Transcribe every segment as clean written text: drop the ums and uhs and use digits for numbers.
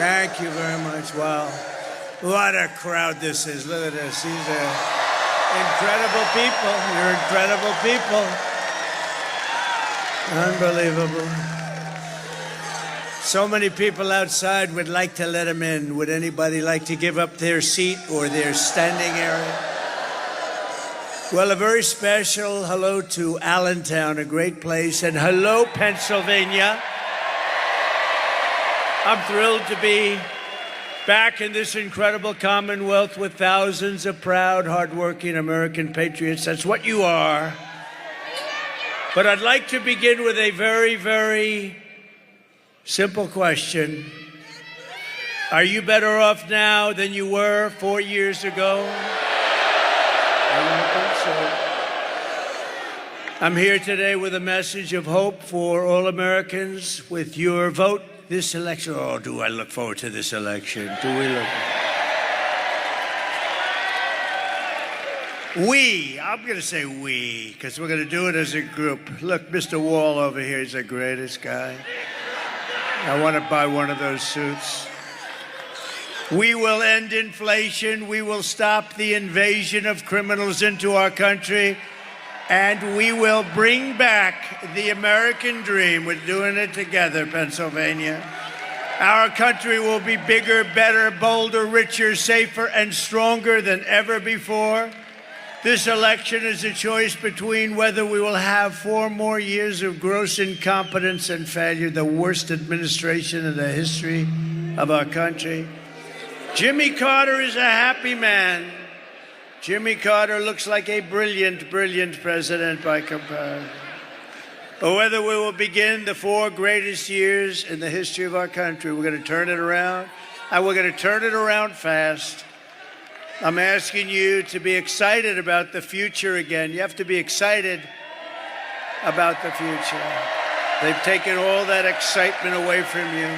Thank you very much. Wow. What a crowd this is. Look at this. These are incredible people. You're incredible people. Unbelievable. So many people outside would like to let them in. Would anybody like to give up their seat or their standing area? Well, a very special hello to Allentown, a great place, and hello, Pennsylvania. I'm thrilled to be back in this incredible Commonwealth with thousands of proud, hardworking American patriots. That's what you are. But I'd like to begin with a very, very simple question. Are you better off now than you were 4 years ago? I don't think so. I'm here today with a message of hope for all Americans. With your vote this election, oh, do I look forward to this election? Do we look? I'm going to say we, because we're going to do it as a group. Look, Mr. Wall over here, he's the greatest guy. I want to buy one of those suits. We will end inflation. We will stop the invasion of criminals into our country. And we will bring back the American dream. We're doing it together, Pennsylvania. Our country will be bigger, better, bolder, richer, safer, and stronger than ever before. This election is a choice between whether we will have 4 more years of gross incompetence and failure, the worst administration in the history of our country. Jimmy Carter is a happy man. Jimmy Carter looks like a brilliant, brilliant president by comparison. Or whether we will begin the 4 greatest years in the history of our country. We're going to turn it around, and we're going to turn it around fast. I'm asking you to be excited about the future again. You have to be excited about the future. They've taken all that excitement away from you.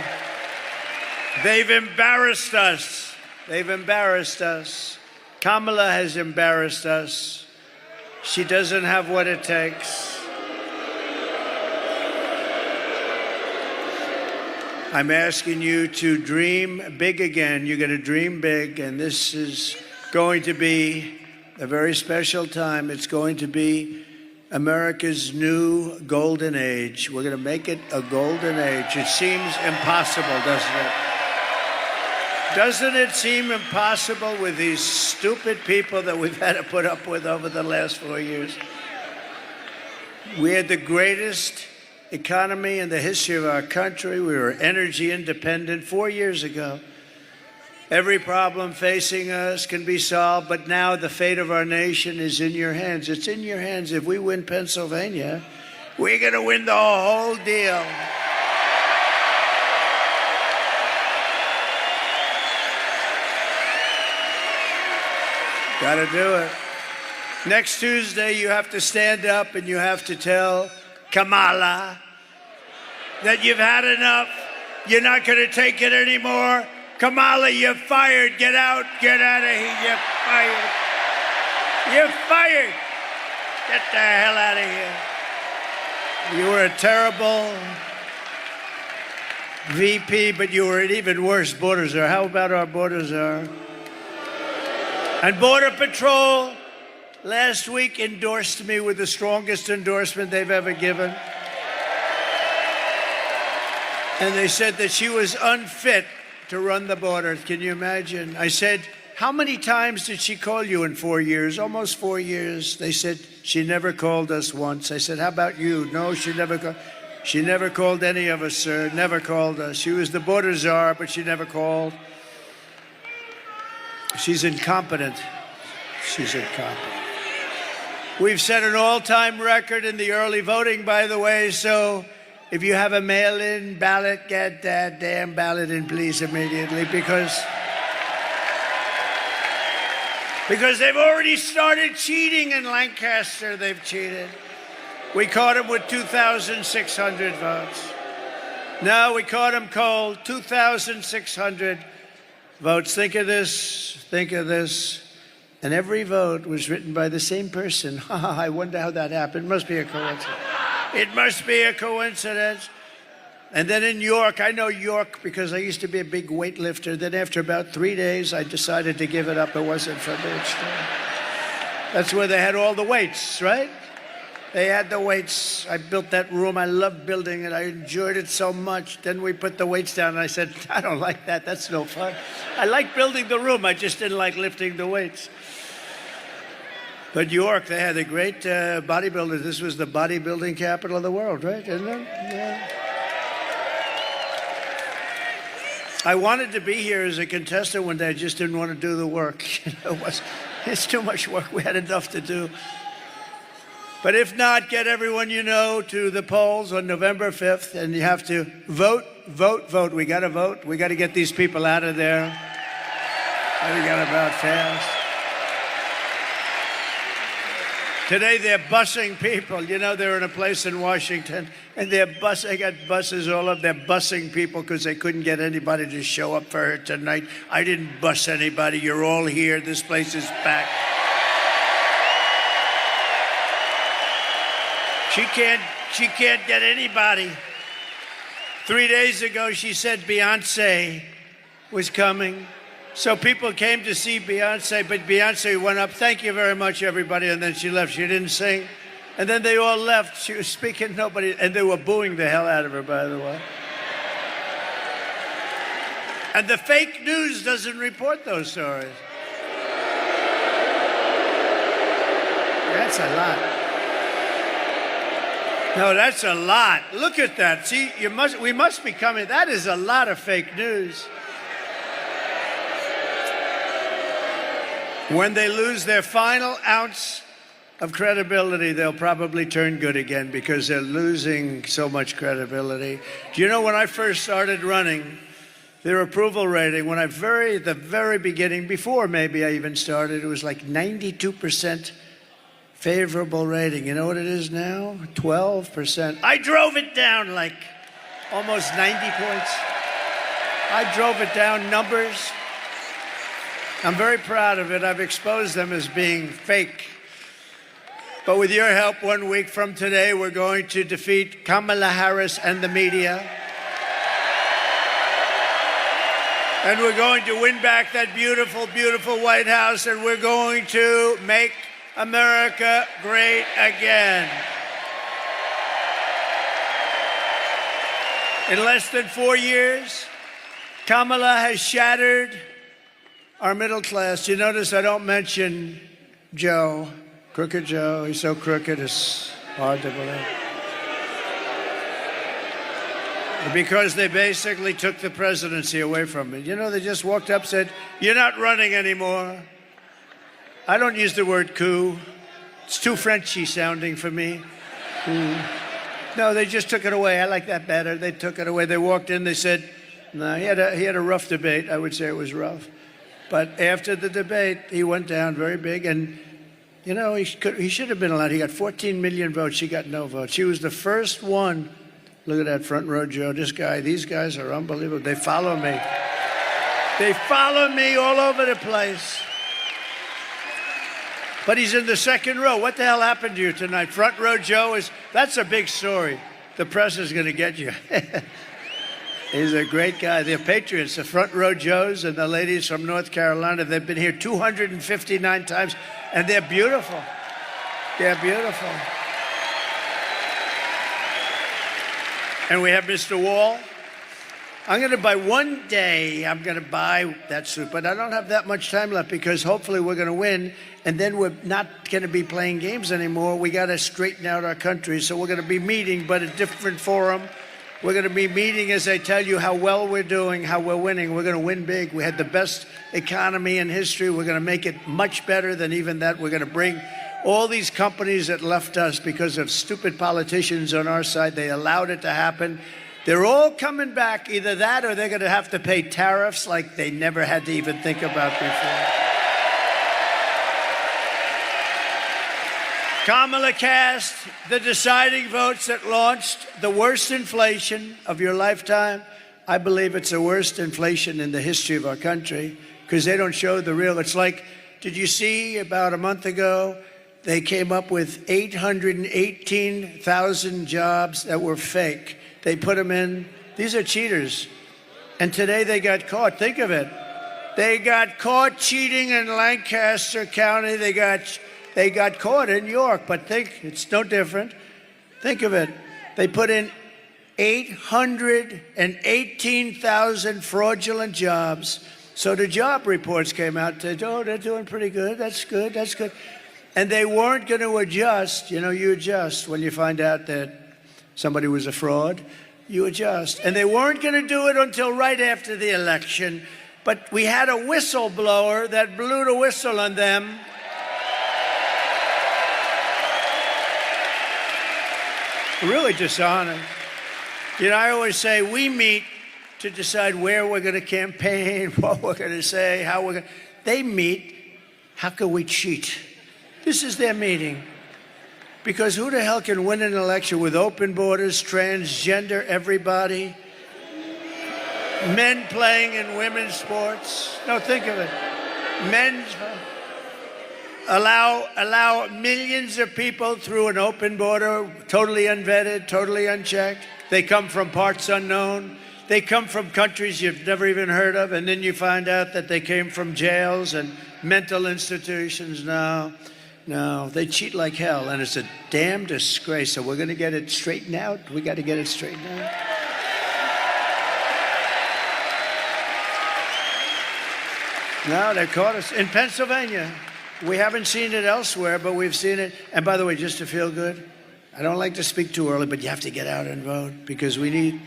They've embarrassed us. They've embarrassed us. Kamala has embarrassed us. She doesn't have what it takes. I'm asking you to dream big again. You're going to dream big, and this is going to be a very special time. It's going to be America's new golden age. We're going to make it a golden age. It seems impossible, doesn't it? Doesn't it seem impossible with these stupid people that we've had to put up with over the last 4 years? We had the greatest economy in the history of our country. We were energy independent 4 years ago. Every problem facing us can be solved, but now the fate of our nation is in your hands. It's in your hands. If we win Pennsylvania, we're going to win the whole deal. Got to do it. Next Tuesday, you have to stand up and you have to tell Kamala that you've had enough. You're not going to take it anymore. Kamala, you're fired. Get out. Get out of here. You're fired. You're fired. Get the hell out of here. You were a terrible VP, but you were an even worse border czar. How about our border czar? And Border Patrol last week endorsed me with the strongest endorsement they've ever given. And they said that she was unfit to run the border. Can you imagine? I said, how many times did she call you in 4 years? Almost 4 years. They said, she never called us once. I said, how about you? No, she never called. She never called any of us, sir. Never called us. She was the border czar, but she never called. She's incompetent. She's incompetent. We've set an all-time record in the early voting, by the way, so if you have a mail-in ballot, get that damn ballot in, please, immediately, because they've already started cheating in Lancaster. They've cheated. We caught them with 2,600 votes. No, we caught them cold, 2,600 votes. Think of this. Think of this. And every vote was written by the same person. I wonder how that happened. It must be a coincidence. It must be a coincidence. And then in York, I know York because I used to be a big weightlifter. Then after about 3 days, I decided to give it up. It wasn't for me. That's where they had all the weights, right? They had the weights. I built that room. I loved building it. I enjoyed it so much. Then we put the weights down, and I said, I don't like that. That's no fun. I like building the room. I just didn't like lifting the weights. But York, they had a great bodybuilder. This was the bodybuilding capital of the world, right? Isn't it? Yeah. I wanted to be here as a contestant one day. I just didn't want to do the work. It's too much work. We had enough to do. But if not, get everyone you know to the polls on November 5th, and you have to vote, vote, vote. We got to vote. We got to get these people out of there. We got to vote fast. Today they're busing people. You know, they're in a place in Washington, and they got buses all over. They're busing people because they couldn't get anybody to show up for her tonight. I didn't bus anybody. You're all here. This place is packed. She can't get anybody. 3 days ago, she said Beyonce was coming. So people came to see Beyonce, but Beyonce went up, thank you very much, everybody, and then she left. She didn't sing. And then they all left. She was speaking, nobody, and they were booing the hell out of her, by the way. And the fake news doesn't report those stories. That's a lot. No, that's a lot. Look at that. See, we must be coming. That is a lot of fake news. When they lose their final ounce of credibility, they'll probably turn good again because they're losing so much credibility. Do you know when I first started running, their approval rating, at the very beginning, before maybe I even started, it was like 92% favorable rating. You know what it is now? 12%. I drove it down like almost 90 points. I drove it down numbers. I'm very proud of it. I've exposed them as being fake. But with your help, 1 week from today, we're going to defeat Kamala Harris and the media. And we're going to win back that beautiful, beautiful White House, and we're going to make America great again. In less than 4 years, Kamala has shattered our middle class. You notice I don't mention Joe, Crooked Joe. He's so crooked, it's hard to believe. Because they basically took the presidency away from me. You know, they just walked up and said, you're not running anymore. I don't use the word coup. It's too Frenchy sounding for me. No, they just took it away. I like that better. They took it away. They walked in, they said, no, he had a rough debate. I would say it was rough. But after the debate, he went down very big, and you know, he should have been allowed. He got 14 million votes. She got no votes. She was the first one. Look at that front row, Joe. These guys are unbelievable. They follow me. They follow me all over the place. But he's in the second row. What the hell happened to you tonight? Front row Joe that's a big story. The press is going to get you. He's a great guy. They're patriots, the front row Joes and the ladies from North Carolina. They've been here 259 times, and they're beautiful. They're beautiful. And we have Mr. Wall. I'm going to buy that suit, but I don't have that much time left because hopefully we're going to win, and then we're not going to be playing games anymore. We got to straighten out our country, so we're going to be meeting, but a different forum. We're going to be meeting as I tell you how well we're doing, how we're winning. We're going to win big. We had the best economy in history. We're going to make it much better than even that. We're going to bring all these companies that left us because of stupid politicians on our side. They allowed it to happen. They're all coming back. Either that or they're going to have to pay tariffs like they never had to even think about before. Kamala cast the deciding votes that launched the worst inflation of your lifetime. I believe it's the worst inflation in the history of our country because they don't show the real. It's like, did you see about a month ago, they came up with 818,000 jobs that were fake. They put them in These are cheaters. And today they got caught. Think of it. They got caught cheating in Lancaster County. They got caught in York. But think, it's no different. Think of it. They put in 818,000 fraudulent jobs. So the job reports came out and said, oh, they're doing pretty good. That's good. That's good. And they weren't going to adjust. You know, you adjust when you find out that somebody was a fraud. You adjust. And they weren't going to do it until right after the election. But we had a whistleblower that blew the whistle on them. Really dishonored. You know, I always say we meet to decide where we're going to campaign, what we're going to say, how we're going to... They meet, how can we cheat? This is their meeting. Because who the hell can win an election with open borders, transgender everybody, men playing in women's sports? No, think of it. Men allow millions of people through an open border, totally unvetted, totally unchecked. They come from parts unknown. They come from countries you've never even heard of, and then you find out that they came from jails and mental institutions. No, they cheat like hell, and it's a damn disgrace. So we're going to get it straightened out. We got to get it straightened out. No, they caught us in Pennsylvania. We haven't seen it elsewhere, but we've seen it. And by the way, just to feel good, I don't like to speak too early, but you have to get out and vote because we need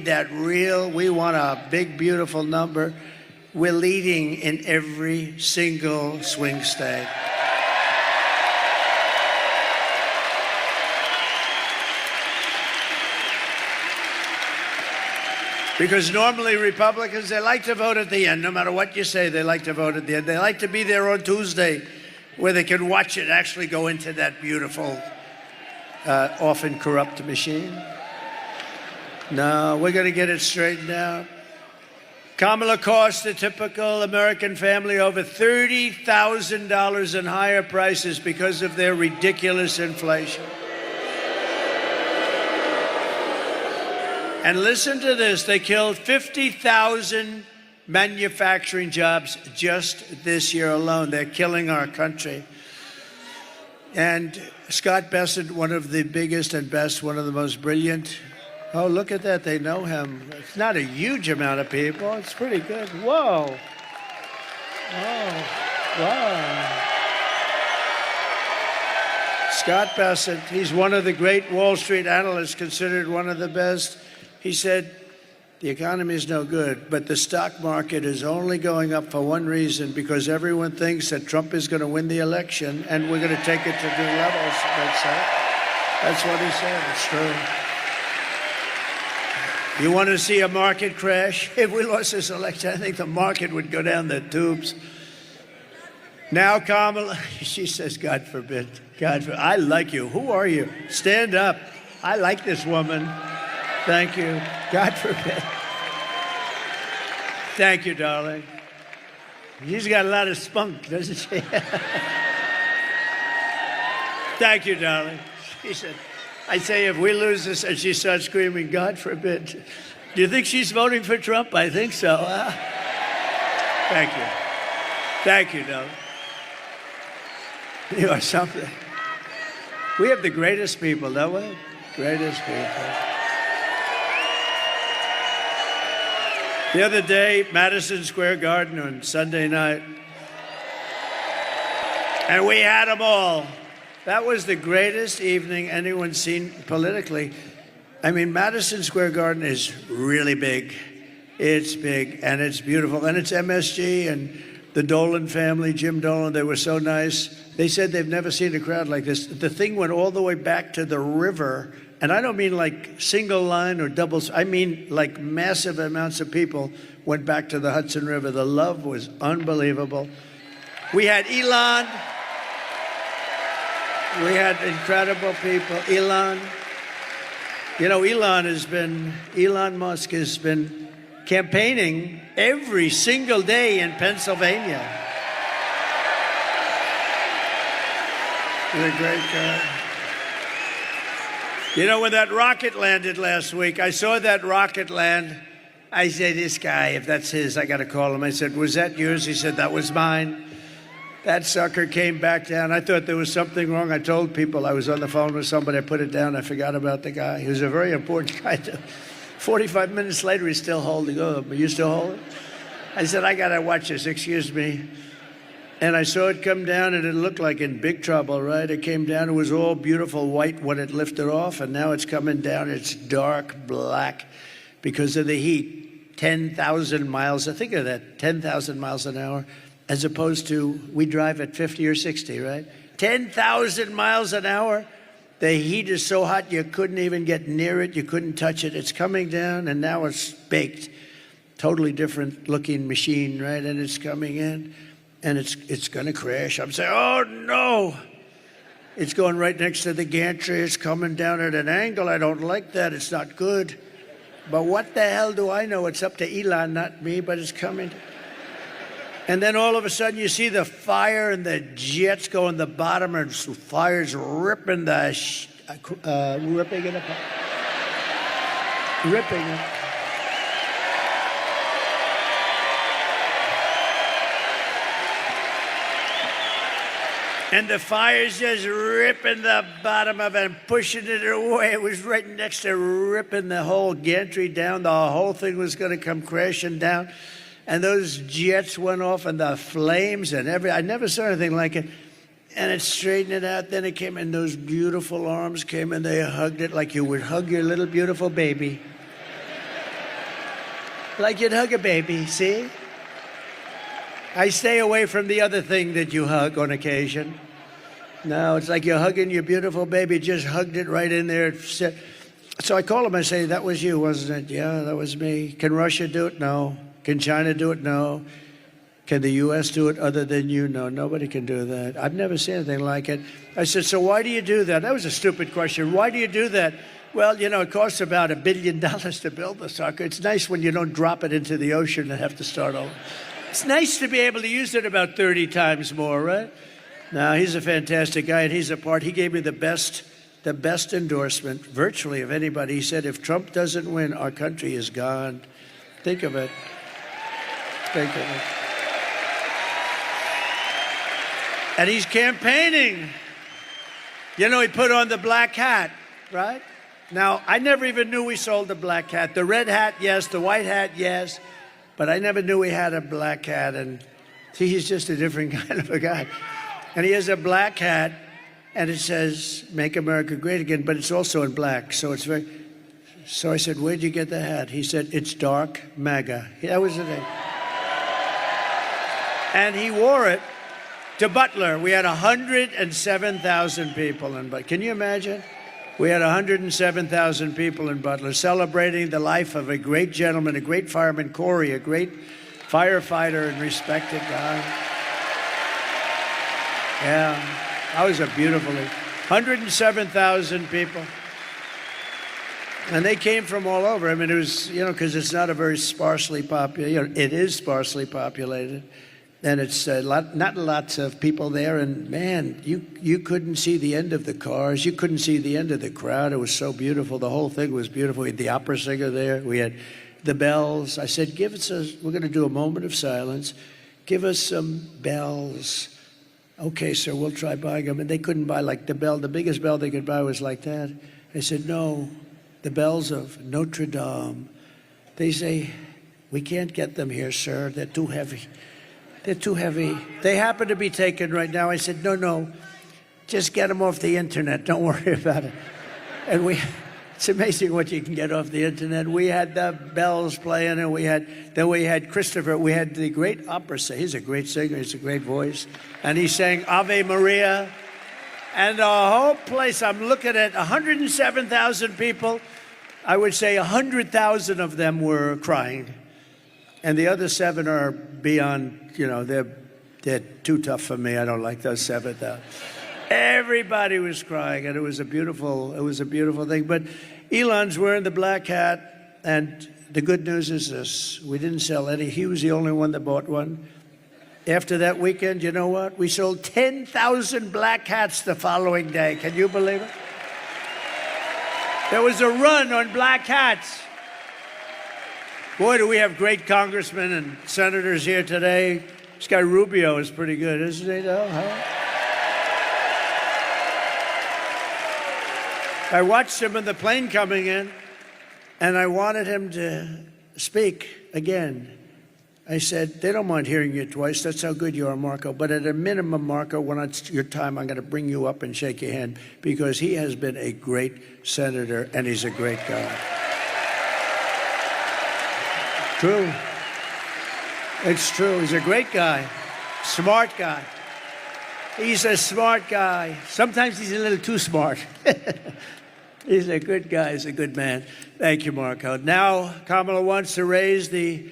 that real, we want a big, beautiful number. We're leading in every single swing state. Because normally Republicans, they like to vote at the end. No matter what you say, they like to vote at the end. They like to be there on Tuesday where they can watch it actually go into that beautiful, often corrupt machine. No, we're going to get it straightened out. Kamala cost the typical American family over $30,000 in higher prices because of their ridiculous inflation. And listen to this, they killed 50,000 manufacturing jobs just this year alone. They're killing our country. And Scott Bessent, one of the biggest and best, one of the most brilliant. Oh, look at that, they know him. It's not a huge amount of people, it's pretty good. Whoa. Wow. Scott Bessent, he's one of the great Wall Street analysts, considered one of the best. He said, the economy is no good, but the stock market is only going up for one reason, because everyone thinks that Trump is going to win the election and we're going to take it to new levels. That's what he said. It's true. You want to see a market crash? If we lost this election, I think the market would go down the tubes. Now, Kamala, she says, God forbid. God forbid. I like you. Who are you? Stand up. I like this woman. Thank you. God forbid. Thank you, darling. She's got a lot of spunk, doesn't she? Thank you, darling. She said, I say, if we lose this, and she starts screaming, God forbid. Do you think she's voting for Trump? I think so. Thank you. Thank you, darling. You are something. We have the greatest people, don't we? Greatest people. The other day, Madison Square Garden on Sunday night, and we had them all. That was the greatest evening anyone's seen politically. I mean, Madison Square Garden is really big. It's big, and it's beautiful, and it's MSG and the Dolan family, Jim Dolan, they were so nice. They said they've never seen a crowd like this. The thing went all the way back to the river. And I don't mean like single line or doubles. I mean like massive amounts of people went back to the Hudson River. The love was unbelievable. We had Elon. We had incredible people. Elon. You know, Elon Musk has been campaigning every single day in Pennsylvania. He's a great guy. You know, when that rocket landed last week, I saw that rocket land. I said, this guy, if that's his, I got to call him. I said, was that yours? He said, that was mine. That sucker came back down. I thought there was something wrong. I told people I was on the phone with somebody. I put it down. I forgot about the guy. He was a very important guy. 45 minutes later, he's still holding up. Are you still holding? I said, I got to watch this. Excuse me. And I saw it come down, and it looked like in big trouble, right? It came down. It was all beautiful white when it lifted off, and now it's coming down. It's dark black because of the heat. 10,000 miles, I think of that, 10,000 miles an hour, as opposed to we drive at 50 or 60, right? 10,000 miles an hour. The heat is so hot you couldn't even get near it. You couldn't touch it. It's coming down, and now it's baked. Totally different looking machine, right? And it's coming in, and it's going to crash. I'm saying, oh, no. It's going right next to the gantry. It's coming down at an angle. I don't like that. It's not good. But what the hell do I know? It's up to Elon, not me, but it's coming. And then all of a sudden you see the fire and the jets go in the bottom, and fire's ripping the, ripping it apart. Ripping it. And the fire's just ripping the bottom of it and pushing it away. It was right next to ripping the whole gantry down. The whole thing was going to come crashing down. And those jets went off, and the flames and I never saw anything like it. And it straightened it out. Then it came, and those beautiful arms came, and they hugged it like you would hug your little beautiful baby. Like you'd hug a baby, see? I stay away from the other thing that you hug on occasion. No, it's like you're hugging your beautiful baby. Just hugged it right in there. So I call him. I say, that was you, wasn't it? Yeah, that was me. Can Russia do it? No. Can China do it? No. Can the U.S. do it other than you? No, nobody can do that. I've never seen anything like it. I said, so why do you do that? That was a stupid question. Why do you do that? Well, you know, it costs about $1 billion to build the sucker. It's nice when you don't drop it into the ocean and have to start over. It's nice to be able to use it about 30 times more, right? Now, he's a fantastic guy, and he's a part. He gave me the best endorsement, virtually, of anybody. He said, if Trump doesn't win, our country is gone. Think of it. Think of it. And he's campaigning. You know, he put on the black hat, right? Now, I never even knew we sold the black hat. The red hat, yes. The white hat, yes. But I never knew he had a black hat. And see, he's just a different kind of a guy. And he has a black hat, and it says, Make America Great Again, but it's also in black. So it's very... So I said, where'd you get the hat? He said, it's dark MAGA. That was the thing. And he wore it to Butler. We had 107,000 people in Butler. Can you imagine? We had 107,000 people in Butler celebrating the life of a great gentleman, a great fireman, Corey, a great firefighter and respected guy. Yeah, that was a beautiful thing. 107,000 people. And they came from all over. I mean, it was, you know, because it's not a very sparsely populated, you know, it is sparsely populated. And it's not lots of people there. And, man, you couldn't see the end of the cars. You couldn't see the end of the crowd. It was so beautiful. The whole thing was beautiful. We had the opera singer there. We had the bells. I said, we're going to do a moment of silence. Give us some bells. Okay, sir, we'll try buying them. And they couldn't buy, like, the bell. The biggest bell they could buy was like that. I said, no, the bells of Notre Dame. They say, we can't get them here, sir. They're too heavy. They're too heavy. They happen to be taken right now. I said, no, just get them off the internet. Don't worry about it. And it's amazing what you can get off the internet. We had the bells playing, and we had Christopher. We had the great opera singer. He's a great singer. He's a great voice. And he sang Ave Maria. And the whole place, I'm looking at 107,000 people. I would say 100,000 of them were crying. And the other 7 are beyond, you know, they're too tough for me. I don't like those 7. Everybody was crying, and it was a beautiful thing. But Elon's wearing the black hat, and the good news is this: we didn't sell any. He was the only one that bought one. After that weekend, you know what? We sold 10,000 black hats the following day. Can you believe it? There was a run on black hats. Boy, do we have great congressmen and senators here today. This guy Rubio is pretty good, isn't he, though? Huh? I watched him in the plane coming in, and I wanted him to speak again. I said, they don't mind hearing you twice. That's how good you are, Marco. But at a minimum, Marco, when it's your time, I'm going to bring you up and shake your hand because he has been a great senator, and he's a great guy. True. It's true. He's a great guy, smart guy. He's a smart guy. Sometimes he's a little too smart. He's a good guy. He's a good man. Thank you, Marco. Now, Kamala wants to raise the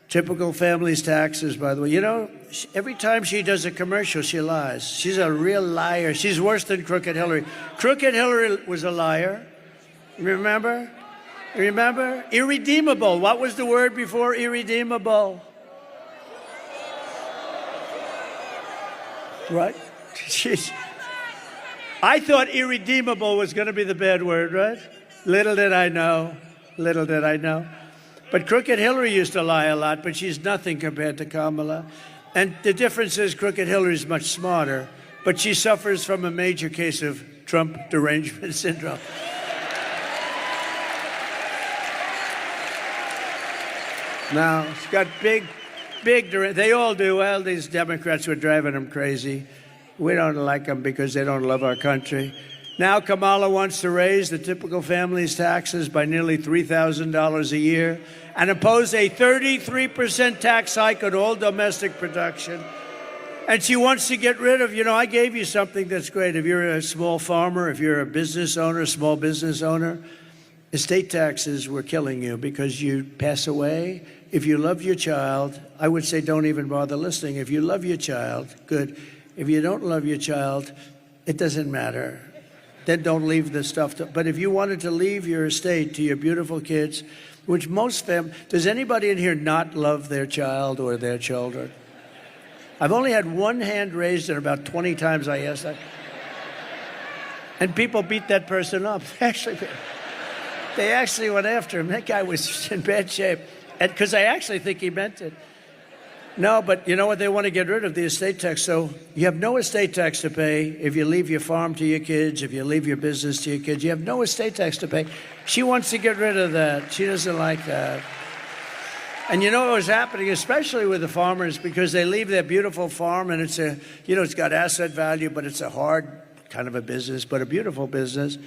typical family's taxes, by the way. You know, every time she does a commercial, she lies. She's a real liar. She's worse than Crooked Hillary. Crooked Hillary was a liar. Remember? Remember? Irredeemable. What was the word before irredeemable? Right? I thought irredeemable was going to be the bad word, right? Little did I know. Little did I know. But Crooked Hillary used to lie a lot, but she's nothing compared to Kamala. And the difference is Crooked Hillary is much smarter, but she suffers from a major case of Trump derangement syndrome. Now, she's got big, they all do. Well, these Democrats were driving them crazy. We don't like them because they don't love our country. Now Kamala wants to raise the typical family's taxes by nearly $3,000 a year and impose a 33% tax hike on all domestic production. And she wants to get rid of, I gave you something that's great. If you're a small farmer, if you're a business owner, small business owner, estate taxes were killing you because you pass away. If you love your child, I would say don't even bother listening. If you love your child, good. If you don't love your child, it doesn't matter. Then don't leave the stuff. But if you wanted to leave your estate to your beautiful kids, which most families, does anybody in here not love their child or their children? I've only had one hand raised, and about 20 times I asked that. And people beat that person up. They actually went after him. That guy was in bad shape. And because I actually think he meant it. No, but you know what? They want to get rid of the estate tax. So you have no estate tax to pay if you leave your farm to your kids, if you leave your business to your kids. You have no estate tax to pay. She wants to get rid of that. She doesn't like that. And you know what was happening, especially with the farmers, because they leave their beautiful farm and it's it's got asset value, but it's a hard kind of a business, but a beautiful business.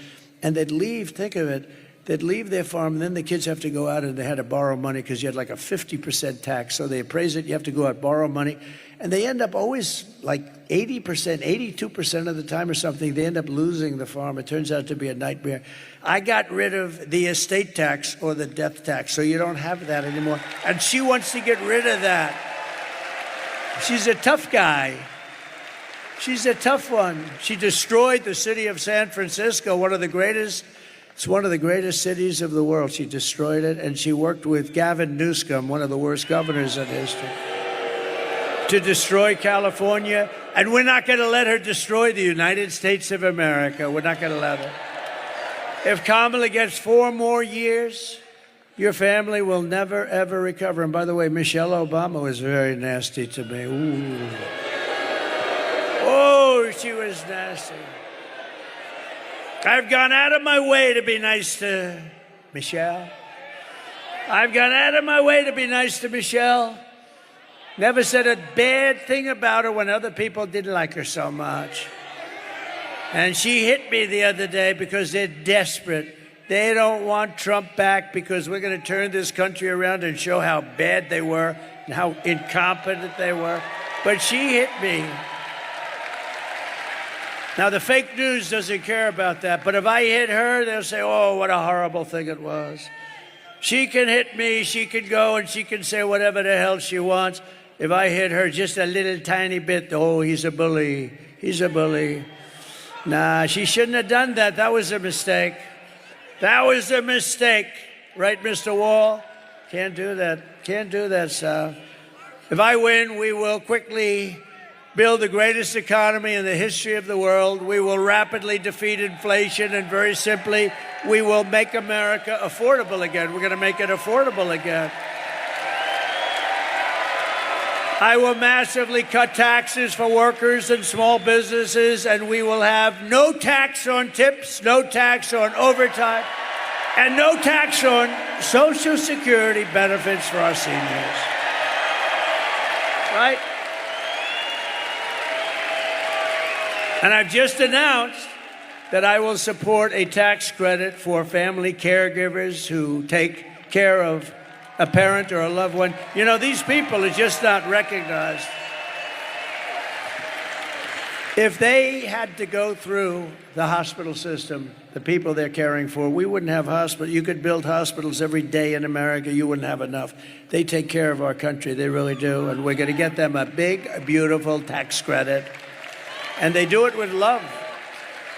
And they'd leave, think of it, they'd leave their farm, and then the kids have to go out and they had to borrow money because you had like a 50% tax. So they appraise it, you have to go out, borrow money. And they end up always like 80%, 82% of the time or something, they end up losing the farm. It turns out to be a nightmare. I got rid of the estate tax or the death tax, so you don't have that anymore. And she wants to get rid of that. She's a tough guy. She's a tough one. She destroyed the city of San Francisco, it's one of the greatest cities of the world. She destroyed it, and she worked with Gavin Newsom, one of the worst governors in history, to destroy California. And we're not going to let her destroy the United States of America. We're not going to let her. If Kamala gets 4 more years, your family will never, ever recover. And by the way, Michelle Obama was very nasty to me. Ooh. Oh, she was nasty. I've gone out of my way to be nice to Michelle. I've gone out of my way to be nice to Michelle. Never said a bad thing about her when other people didn't like her so much. And she hit me the other day because they're desperate. They don't want Trump back because we're going to turn this country around and show how bad they were and how incompetent they were. But she hit me. Now, the fake news doesn't care about that, but if I hit her, they'll say, oh, what a horrible thing it was. She can hit me, she can go, and she can say whatever the hell she wants. If I hit her just a little tiny bit, oh, he's a bully, he's a bully. Nah, she shouldn't have done that. That was a mistake. That was a mistake. Right, Mr. Wall? Can't do that. Can't do that, sir. If I win, we will quickly build the greatest economy in the history of the world. We will rapidly defeat inflation, and very simply, We will make America affordable again. We're going to make it affordable again. I will massively cut taxes for workers and small businesses, and we will have no tax on tips, no tax on overtime, and no tax on Social Security benefits for our seniors. Right? And I've just announced that I will support a tax credit for family caregivers who take care of a parent or a loved one. You know, these people are just not recognized. If they had to go through the hospital system, the people they're caring for, we wouldn't have hospitals. You could build hospitals every day in America. You wouldn't have enough. They take care of our country. They really do. And we're going to get them a big, beautiful tax credit. And they do it with love.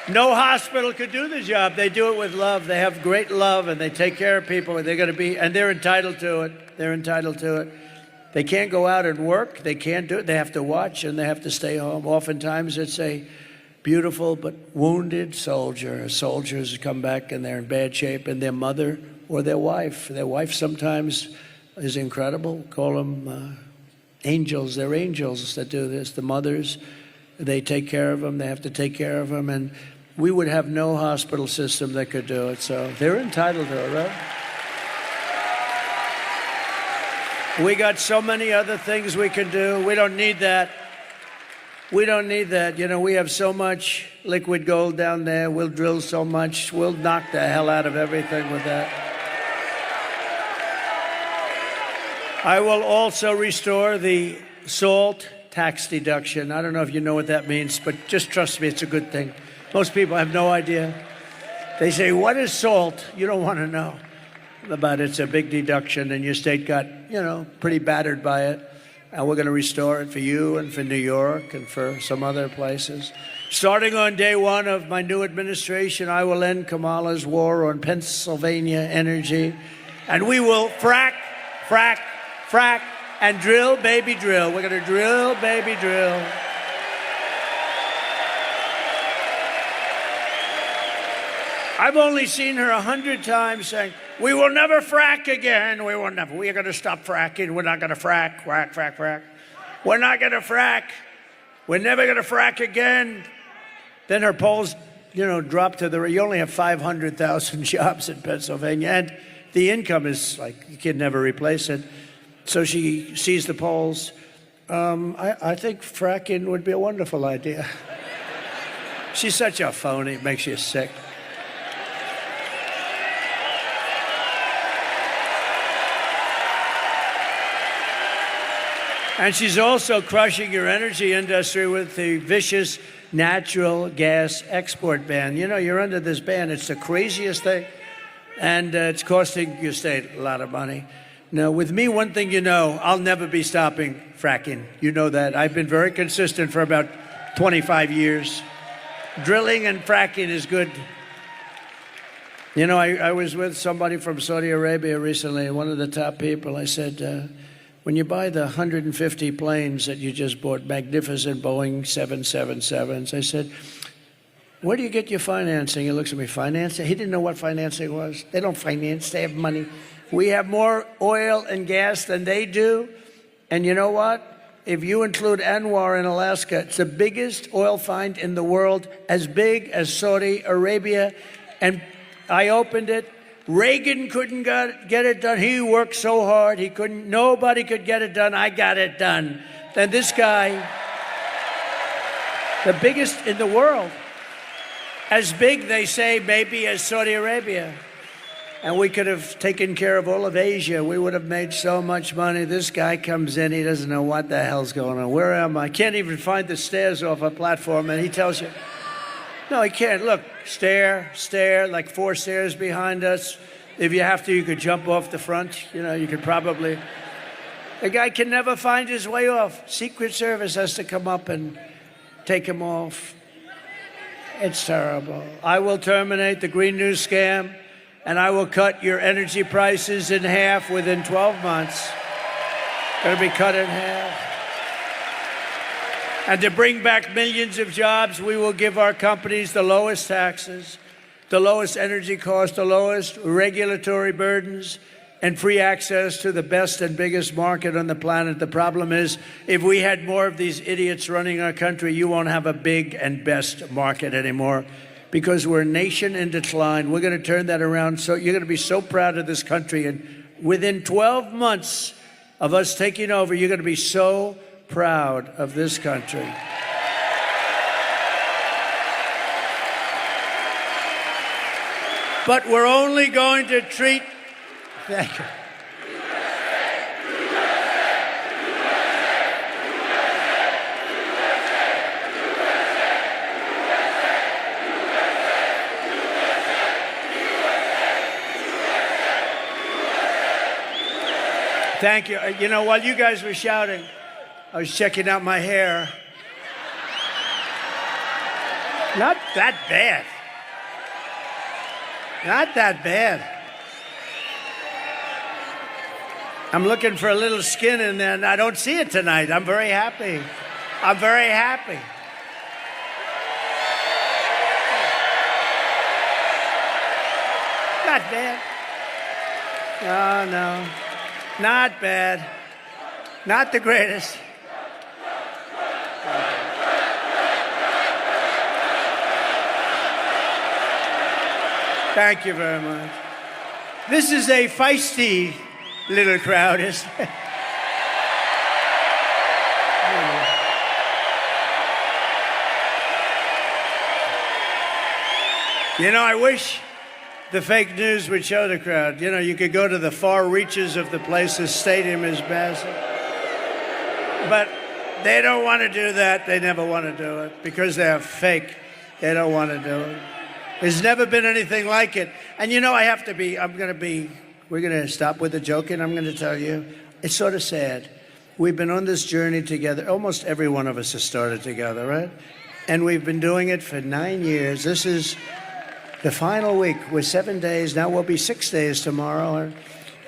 No hospital could do the job. They do it with love. They have great love, and they take care of people. And they're entitled to it. They're entitled to it. They can't go out and work. They can't do it. They have to watch, and they have to stay home. Oftentimes, it's a beautiful but wounded soldier. Soldiers come back, and they're in bad shape, and their mother or their wife sometimes is incredible. Call them angels. They're angels that do this. The mothers, they take care of them. They have to take care of them, and we would have no hospital system that could do it. So they're entitled to it, right? We got so many other things we can do. We don't need that. We don't need that. You know, we have so much liquid gold down there. We'll drill so much. We'll knock the hell out of everything with that. I will also restore the SALT tax deduction. I don't know if you know what that means, but just trust me, it's a good thing. Most people have no idea. They say, what is SALT? You don't want to know about it. It's a big deduction, and your state got, pretty battered by it. And we're going to restore it for you and for New York and for some other places. Starting on day one of my new administration, I will end Kamala's war on Pennsylvania energy. And we will frack, and drill, baby, drill. We're going to drill, baby, drill. I've only seen her 100 times saying, we will never frack again. We will never. We are going to stop fracking. We're not going to frack. We're not going to frack. We're never going to frack again. Then her polls, drop to you only have 500,000 jobs in Pennsylvania. And the income is you can never replace it. So she sees the polls. I think fracking would be a wonderful idea. She's such a phony. It makes you sick. And she's also crushing your energy industry with the vicious natural gas export ban. You're under this ban. It's the craziest thing. And it's costing your state a lot of money. Now, with me, one thing I'll never be stopping fracking. You know that. I've been very consistent for about 25 years. Drilling and fracking is good. I was with somebody from Saudi Arabia recently, one of the top people. I said, when you buy the 150 planes that you just bought, magnificent Boeing 777s, I said, where do you get your financing? He looks at me, financing? He didn't know what financing was. They don't finance, they have money. We have more oil and gas than they do. And you know what? If you include Anwar in Alaska, it's the biggest oil find in the world, as big as Saudi Arabia. And I opened it. Reagan couldn't get it done. He worked so hard. Nobody could get it done. I got it done. Then this guy, the biggest in the world, as big, they say, maybe as Saudi Arabia. And we could have taken care of all of Asia. We would have made so much money. This guy comes in, he doesn't know what the hell's going on. Where am I? Can't even find the stairs off a platform, and he tells you, no, he can't. Look, stair, like 4 stairs behind us. If you have to, you could jump off the front. You could probably. The guy can never find his way off. Secret Service has to come up and take him off. It's terrible. I will terminate the Green New Scam, and I will cut your energy prices in half within 12 months. Going to be cut in half. And to bring back millions of jobs, we will give our companies the lowest taxes. the lowest energy costs, the lowest regulatory burdens, and free access to the best and biggest market on the planet. The problem is, if we had more of these idiots running our country, you won't have a big and best market anymore, because we're a nation in decline. We're going to turn that around. So you're going to be so proud of this country. And within 12 months of us taking over, you're going to be so proud of this country. But we're only going to treat... Thank you. Thank you. You know, while you guys were shouting, I was checking out my hair. Not that bad. Not that bad. I'm looking for a little skin in there, and I don't see it tonight. I'm very happy. I'm very happy. Not bad. No, no. Not bad. Not the greatest. Thank you very much. This is a feisty little crowd, isn't it? You know, I wish the fake news would show the crowd. You know, you could go to the far reaches of the place. The stadium is massive. But they don't want to do that. They never want to do it because they're fake. They don't want to do it. There's never been anything like it. And you know, we're going to stop with the joking. I'm going to tell you, it's sort of sad. We've been on this journey together. Almost every one of us has started together, right? And we've been doing it for 9 years. This is the final week. We're 7 days. Now we'll be 6 days tomorrow. And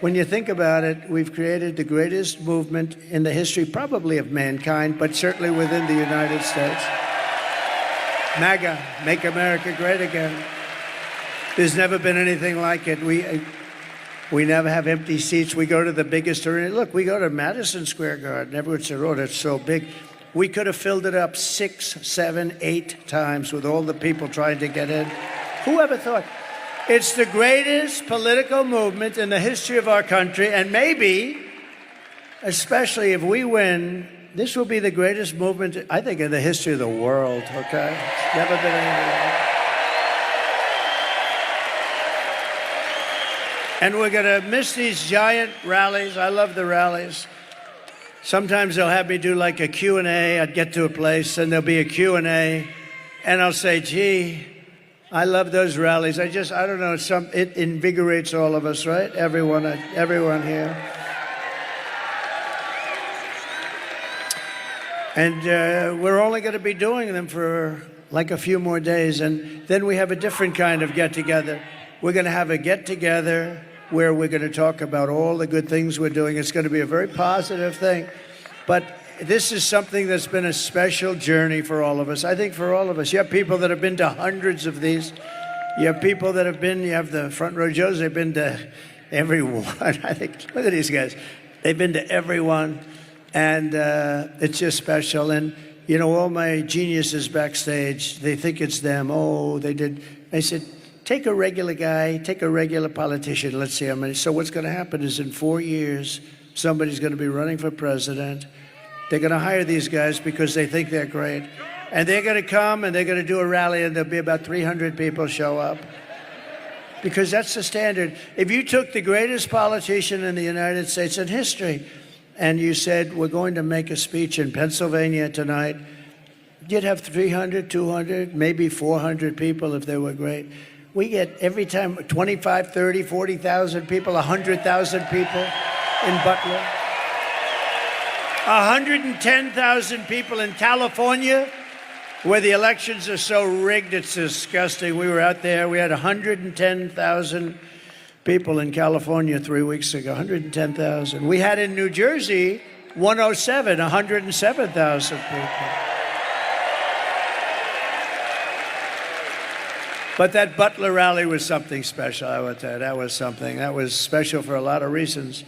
when you think about it, we've created the greatest movement in the history, probably of mankind, but certainly within the United States. MAGA, Make America Great Again. There's never been anything like it. We never have empty seats. We go to the biggest arena. Look, we go to Madison Square Garden. Everyone said, oh, that's so big. We could have filled it up 6, 7, 8 times with all the people trying to get in. Who ever thought? It's the greatest political movement in the history of our country, and maybe, especially if we win, this will be the greatest movement, I think, in the history of the world, okay? It's never been anything like it. And we're going to miss these giant rallies. I love the rallies. Sometimes they'll have me do like a Q&A. I'd get to a place, and there'll be a Q&A, and I'll say, gee, I love those rallies. I don't know, it invigorates all of us, right? Everyone here. And we're only going to be doing them for like a few more days, and then we have a different kind of get-together. We're going to have a get-together where we're going to talk about all the good things we're doing. It's going to be a very positive thing. But this is something that's been a special journey for all of us. I think for all of us. You have people that have been to hundreds of these. You have people that you have the front row Joes, they've been to everyone. I think, look at these guys. They've been to everyone. And it's just special. And, you know, all my geniuses backstage, they think it's them. Oh, they did. I said, take a regular guy, take a regular politician. Let's see how many. So what's going to happen is in 4 years, somebody's going to be running for president. They're going to hire these guys because they think they're great. And they're going to come and they're going to do a rally, and there'll be about 300 people show up. Because that's the standard. If you took the greatest politician in the United States in history and you said, we're going to make a speech in Pennsylvania tonight, you'd have 300, 200, maybe 400 people if they were great. We get every time 25, 30, 40,000 people, 100,000 people in Butler. 110,000 people in California, where the elections are so rigged, it's disgusting. We were out there, we had 110,000 people in California 3 weeks ago, 110,000. We had in New Jersey, 107,000 people. But that Butler rally was something special, I would tell you. That was something. That was special for a lot of reasons.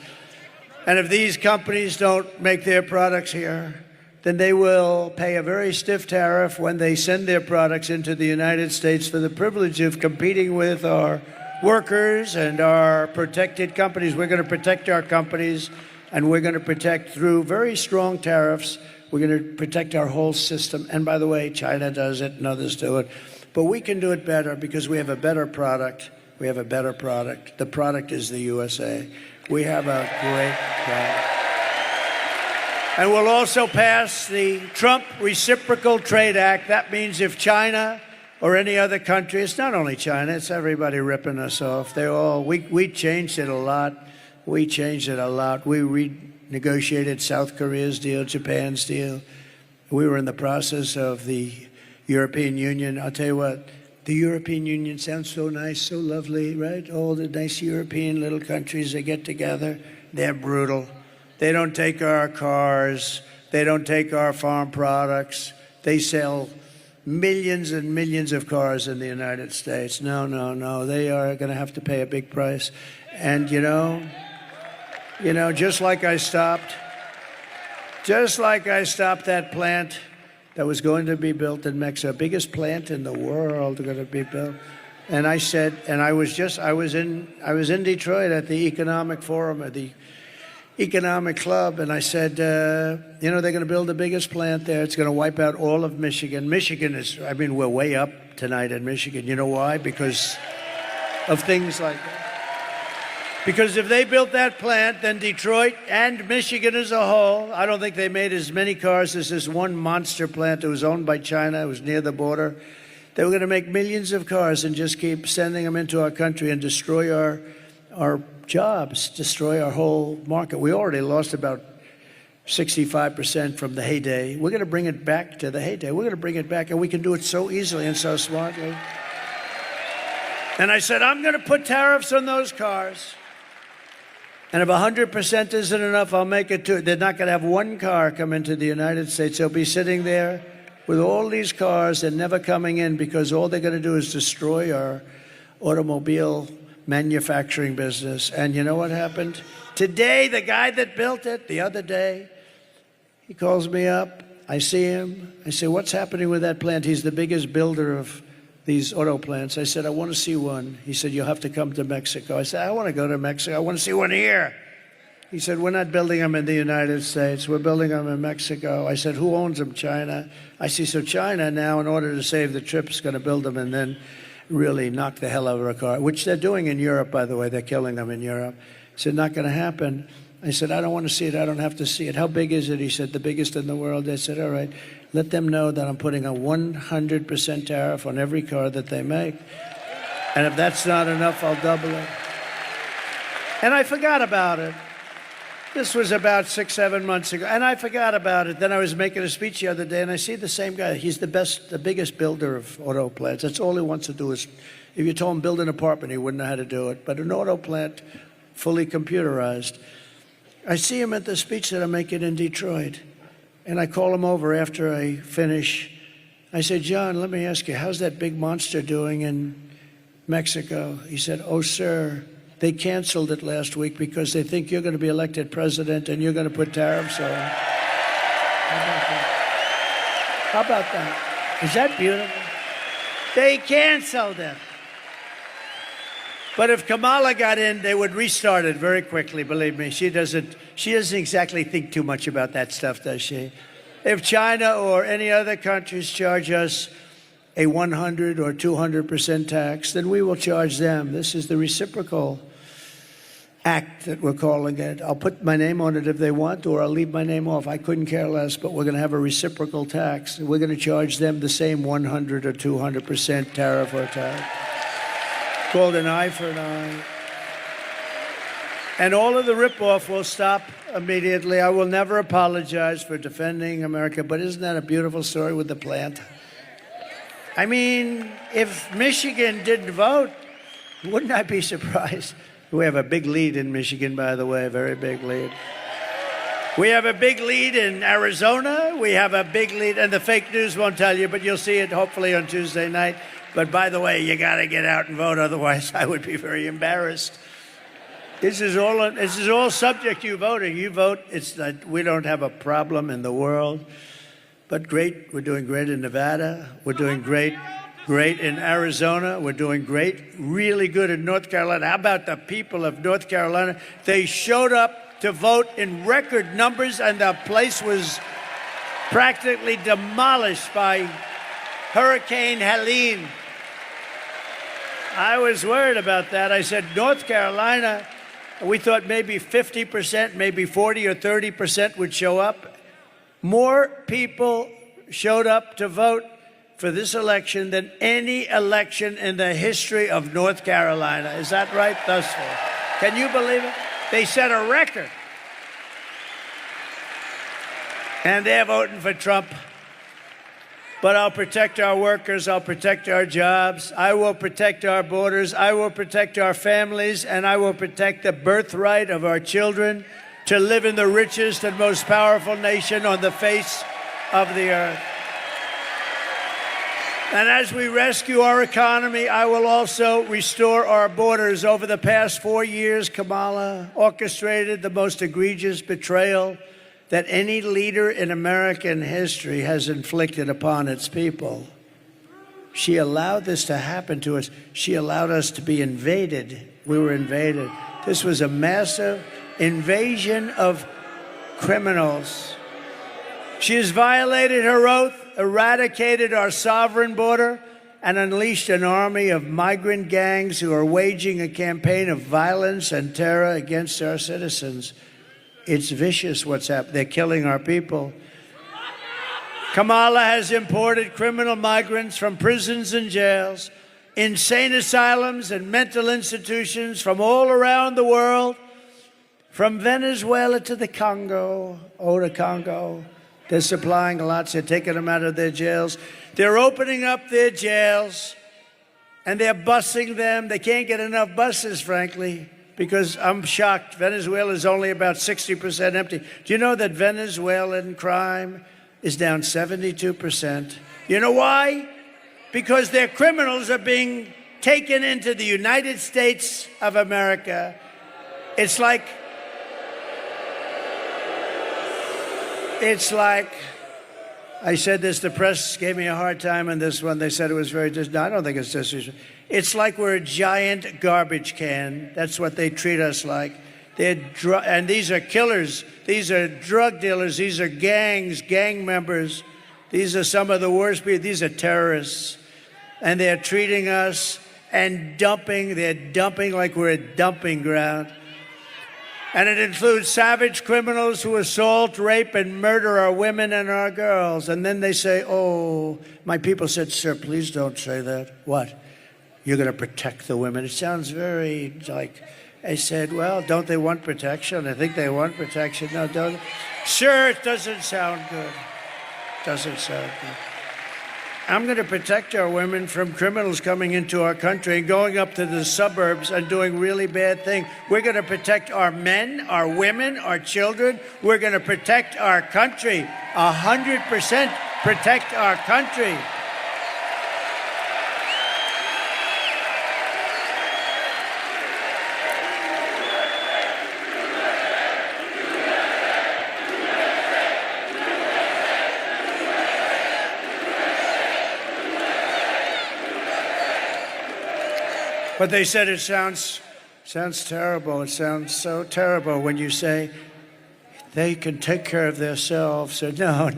And if these companies don't make their products here, then they will pay a very stiff tariff when they send their products into the United States for the privilege of competing with our workers and our protected companies. We're going to protect our companies, and we're going to protect through very strong tariffs. We're going to protect our whole system. And by the way, China does it and others do it. But we can do it better because we have a better product. We have a better product. The product is the USA. We have a great product. And we'll also pass the Trump Reciprocal Trade Act. That means if China or any other country, it's not only China, it's everybody ripping us off. We changed it a lot. We changed it a lot. We renegotiated South Korea's deal, Japan's deal. We were in the process of the European Union. I'll tell you what, the European Union sounds so nice, so lovely, right? All the nice European little countries, they get together. They're brutal. They don't take our cars. They don't take our farm products. They sell millions and millions of cars in the United States. No, no, no. They are going to have to pay a big price. And, just like I stopped that plant that was going to be built in Mexico, biggest plant in the world going to be built. And I said, and I was in Detroit at the Economic Forum, at the Economic Club, and I said, they're going to build the biggest plant there. It's going to wipe out all of Michigan. We're way up tonight in Michigan. You know why? Because of things like that. Because if they built that plant, then Detroit and Michigan as a whole, I don't think they made as many cars as this one monster plant that was owned by China. It was near the border. They were going to make millions of cars and just keep sending them into our country and destroy our jobs, destroy our whole market. We already lost about 65% from the heyday. We're going to bring it back to the heyday. We're going to bring it back, and we can do it so easily and so smartly. And I said, I'm going to put tariffs on those cars. And if 100% isn't enough, I'll make it 2. They're not going to have one car come into the United States. They'll be sitting there with all these cars and never coming in because all they're going to do is destroy our automobile manufacturing business. And you know what happened? Today, the guy that built it, the other day, he calls me up. I see him. I say, what's happening with that plant? He's the biggest builder of these auto plants. I said, I want to see one. He said, you'll have to come to Mexico. I said, I want to go to Mexico. I want to see one here. He said, we're not building them in the United States. We're building them in Mexico. I said, who owns them? China. I see, so China now, in order to save the trip, is going to build them and then really knock the hell out of a car, which they're doing in Europe, by the way. They're killing them in Europe. He said, not going to happen. I said, I don't want to see it. I don't have to see it. How big is it? He said, the biggest in the world. I said, all right, let them know that I'm putting a 100% tariff on every car that they make. And if that's not enough, I'll double it. And I forgot about it. This was about 6-7 months ago. And I forgot about it. Then I was making a speech the other day, and I see the same guy. He's the biggest builder of auto plants. That's all he wants to do is, if you told him build an apartment, he wouldn't know how to do it. But an auto plant, fully computerized. I see him at the speech that I'm making in Detroit, and I call him over after I finish. I said, John, let me ask you, how's that big monster doing in Mexico? He said, oh, sir, they canceled it last week because they think you're going to be elected president and you're going to put tariffs on. How about that? Is that beautiful? They canceled it. But if Kamala got in, they would restart it very quickly, believe me. She doesn't exactly think too much about that stuff, does she? If China or any other countries charge us a 100 or 200% tax, then we will charge them. This is the reciprocal act that we're calling it. I'll put my name on it if they want, or I'll leave my name off. I couldn't care less, but we're going to have a reciprocal tax. We're going to charge them the same 100 or 200% tariff or tax. Called an eye for an eye. And all of the ripoff will stop immediately. I will never apologize for defending America, but isn't that a beautiful story with the plant? I mean, if Michigan didn't vote, wouldn't I be surprised? We have a big lead in Michigan, by the way, a very big lead. We have a big lead in Arizona. We have a big lead, and the fake news won't tell you, but you'll see it hopefully on Tuesday night. But by the way, you got to get out and vote, otherwise I would be very embarrassed. This is all subject to you voting. You vote. It's that we don't have a problem in the world. But great, we're doing great in Nevada. We're doing great in Arizona. We're doing great, really good in North Carolina. How about the people of North Carolina? They showed up to vote in record numbers, and the place was practically demolished by Hurricane Helene. I was worried about that. I said, North Carolina, we thought maybe 50%, maybe 40 or 30% would show up. More people showed up to vote for this election than any election in the history of North Carolina. Is that right? Thus far. Can you believe it? They set a record. And they're voting for Trump. But I'll protect our workers, I'll protect our jobs, I will protect our borders, I will protect our families, and I will protect the birthright of our children to live in the richest and most powerful nation on the face of the earth. And as we rescue our economy, I will also restore our borders. Over the past 4 years, Kamala orchestrated the most egregious betrayal that any leader in American history has inflicted upon its people. She allowed this to happen to us. She allowed us to be invaded. We were invaded. This was a massive invasion of criminals. She has violated her oath, eradicated our sovereign border, and unleashed an army of migrant gangs who are waging a campaign of violence and terror against our citizens. It's vicious what's happening. They're killing our people. Kamala has imported criminal migrants from prisons and jails, insane asylums and mental institutions from all around the world, from Venezuela to the Congo. Oh, the Congo. They're supplying lots. They're taking them out of their jails. They're opening up their jails, and they're busing them. They can't get enough buses, frankly, because I'm shocked. Venezuela is only about 60% empty. Do you know that Venezuelan crime is down 72%? You know why? Because their criminals are being taken into the United States of America. It's like, I said this, the press gave me a hard time on this one. They said it was very no, I don't think it's disrespectful. It's like we're a giant garbage can. That's what they treat us like. And these are killers. These are drug dealers. These are gangs, gang members. These are some of the worst people. These are terrorists. And they're treating us and dumping. They're dumping like we're a dumping ground. And it includes savage criminals who assault, rape, and murder our women and our girls. And then they say, oh, my people said, sir, please don't say that. What? You're going to protect the women? It sounds very like, I said, well, don't they want protection? I think they want protection. No, don't. Sure, it doesn't sound good. Doesn't sound good. I'm going to protect our women from criminals coming into our country and going up to the suburbs and doing really bad things. We're going to protect our men, our women, our children. We're going to protect our country. 100% protect our country. But they said it sounds terrible. It sounds so terrible when you say they can take care of themselves. So no.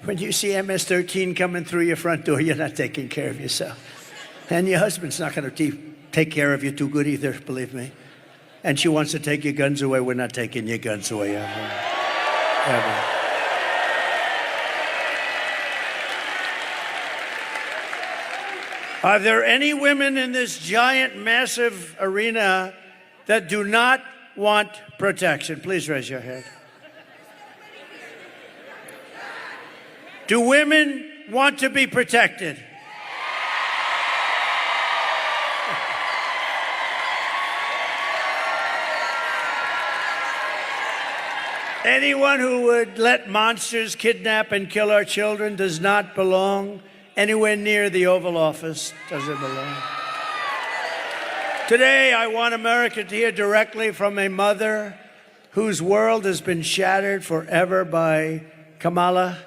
When you see MS-13 coming through your front door, you're not taking care of yourself. And your husband's not going to take care of you too good either, believe me. And she wants to take your guns away. We're not taking your guns away ever. Ever. Are there any women in this giant, massive arena that do not want protection? Please raise your hand. Do women want to be protected? Anyone who would let monsters kidnap and kill our children does not belong anywhere near the Oval Office doesn't belong. Today, I want America to hear directly from a mother whose world has been shattered forever by Kamala.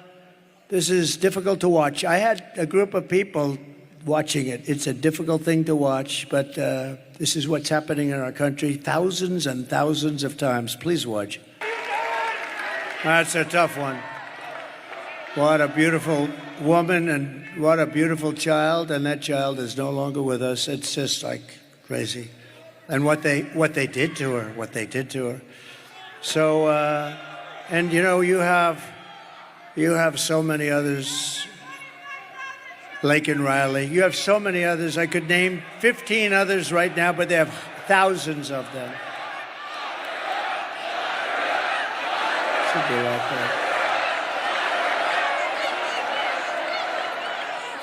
This is difficult to watch. I had a group of people watching it. It's a difficult thing to watch, but this is what's happening in our country thousands and thousands of times. Please watch. That's a tough one. What a beautiful woman and what a beautiful child, and that child is no longer with us. It's just like crazy. And what they did to her, So, and you know, you have so many others, Lake and Riley. You have so many others. I could name 15 others right now, but they have thousands of them. Should be like that.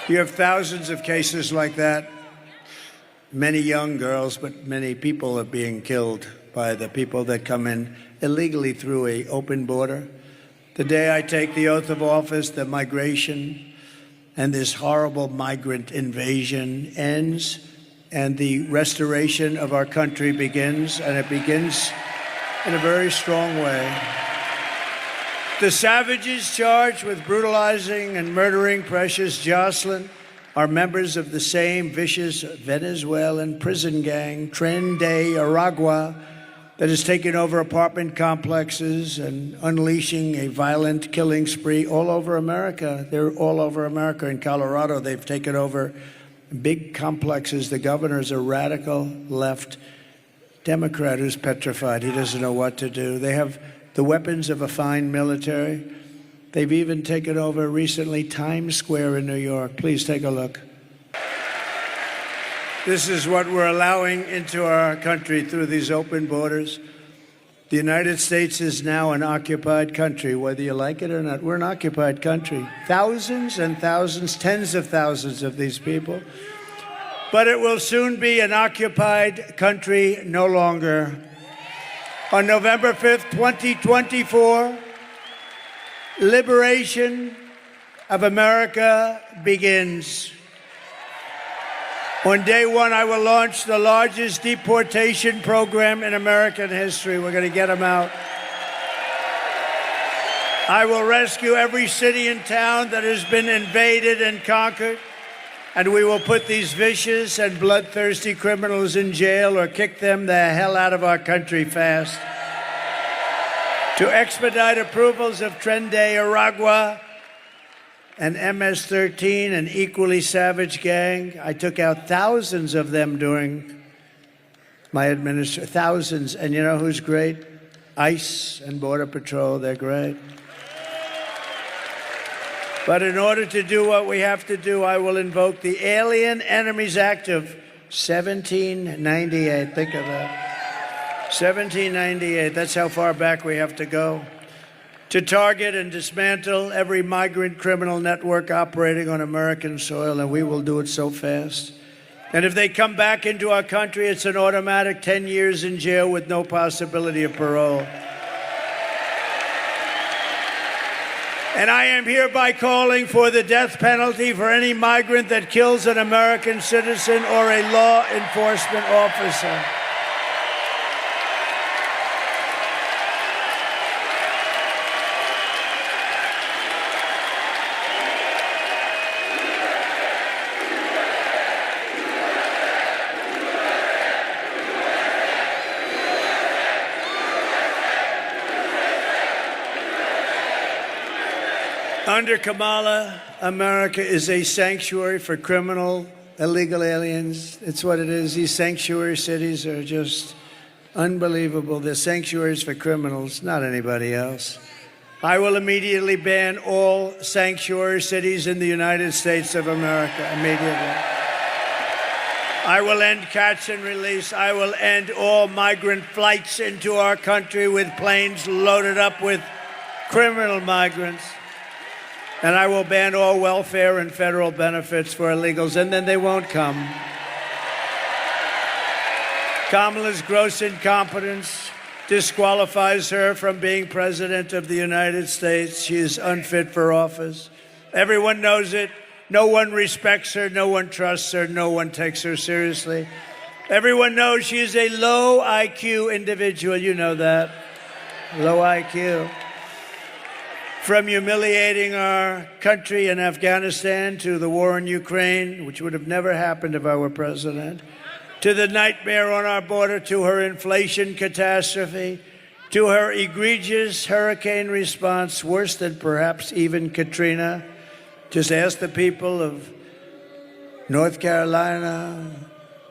You have thousands of cases like that. Many young girls, but many people are being killed by the people that come in illegally through an open border. The day I take the oath of office, the migration and this horrible migrant invasion ends, and the restoration of our country begins, and it begins in a very strong way. The savages charged with brutalizing and murdering Precious Jocelyn are members of the same vicious Venezuelan prison gang, Tren de Aragua, that has taken over apartment complexes and unleashing a violent killing spree all over America. They're all over America. In Colorado, they've taken over big complexes. The governor's a radical left Democrat who's petrified. He doesn't know what to do. They have the weapons of a fine military. They've even taken over recently Times Square in New York. Please take a look. This is what we're allowing into our country through these open borders. The United States is now an occupied country, whether you like it or not. We're an occupied country. Thousands and thousands, tens of thousands of these people. But it will soon be an occupied country no longer. On November 5th, 2024, liberation of America begins. On day one, I will launch the largest deportation program in American history. We're going to get them out. I will rescue every city and town that has been invaded and conquered, and we will put these vicious and bloodthirsty criminals in jail or kick them the hell out of our country fast. To expedite approvals of Tren de Aragua and MS-13, an equally savage gang. I took out thousands of them during my administration, thousands. And you know who's great? ICE and Border Patrol, they're great. But in order to do what we have to do, I will invoke the Alien Enemies Act of 1798. Think of that. 1798, that's how far back we have to go. To target and dismantle every migrant criminal network operating on American soil, and we will do it so fast. And if they come back into our country, it's an automatic 10 years in jail with no possibility of parole. And I am hereby calling for the death penalty for any migrant that kills an American citizen or a law enforcement officer. Under Kamala, America is a sanctuary for criminal, illegal aliens. It's what it is. These sanctuary cities are just unbelievable. They're sanctuaries for criminals, not anybody else. I will immediately ban all sanctuary cities in the United States of America, immediately. I will end catch and release. I will end all migrant flights into our country with planes loaded up with criminal migrants. And I will ban all welfare and federal benefits for illegals, and then they won't come. Kamala's gross incompetence disqualifies her from being president of the United States. She is unfit for office. Everyone knows it. No one respects her, no one trusts her, no one takes her seriously. Everyone knows she is a low IQ individual. You know that. Low IQ. From humiliating our country in Afghanistan to the war in Ukraine, which would have never happened if I were president, to the nightmare on our border, to her inflation catastrophe, to her egregious hurricane response, worse than perhaps even Katrina. Just ask the people of North Carolina,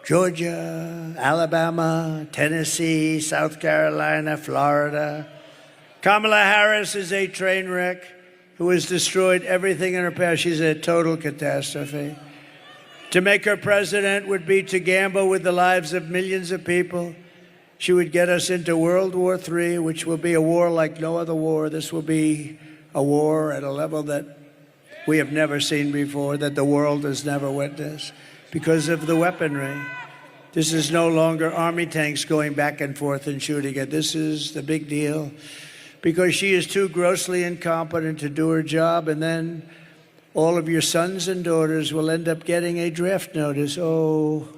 Georgia, Alabama, Tennessee, South Carolina, Florida. Kamala Harris is a train wreck who has destroyed everything in her path. She's a total catastrophe. To make her president would be to gamble with the lives of millions of people. She would get us into World War III, which will be a war like no other war. This will be a war at a level that we have never seen before, that the world has never witnessed, because of the weaponry. This is no longer army tanks going back and forth and shooting it. This is the big deal, because she is too grossly incompetent to do her job, and then all of your sons and daughters will end up getting a draft notice. Oh,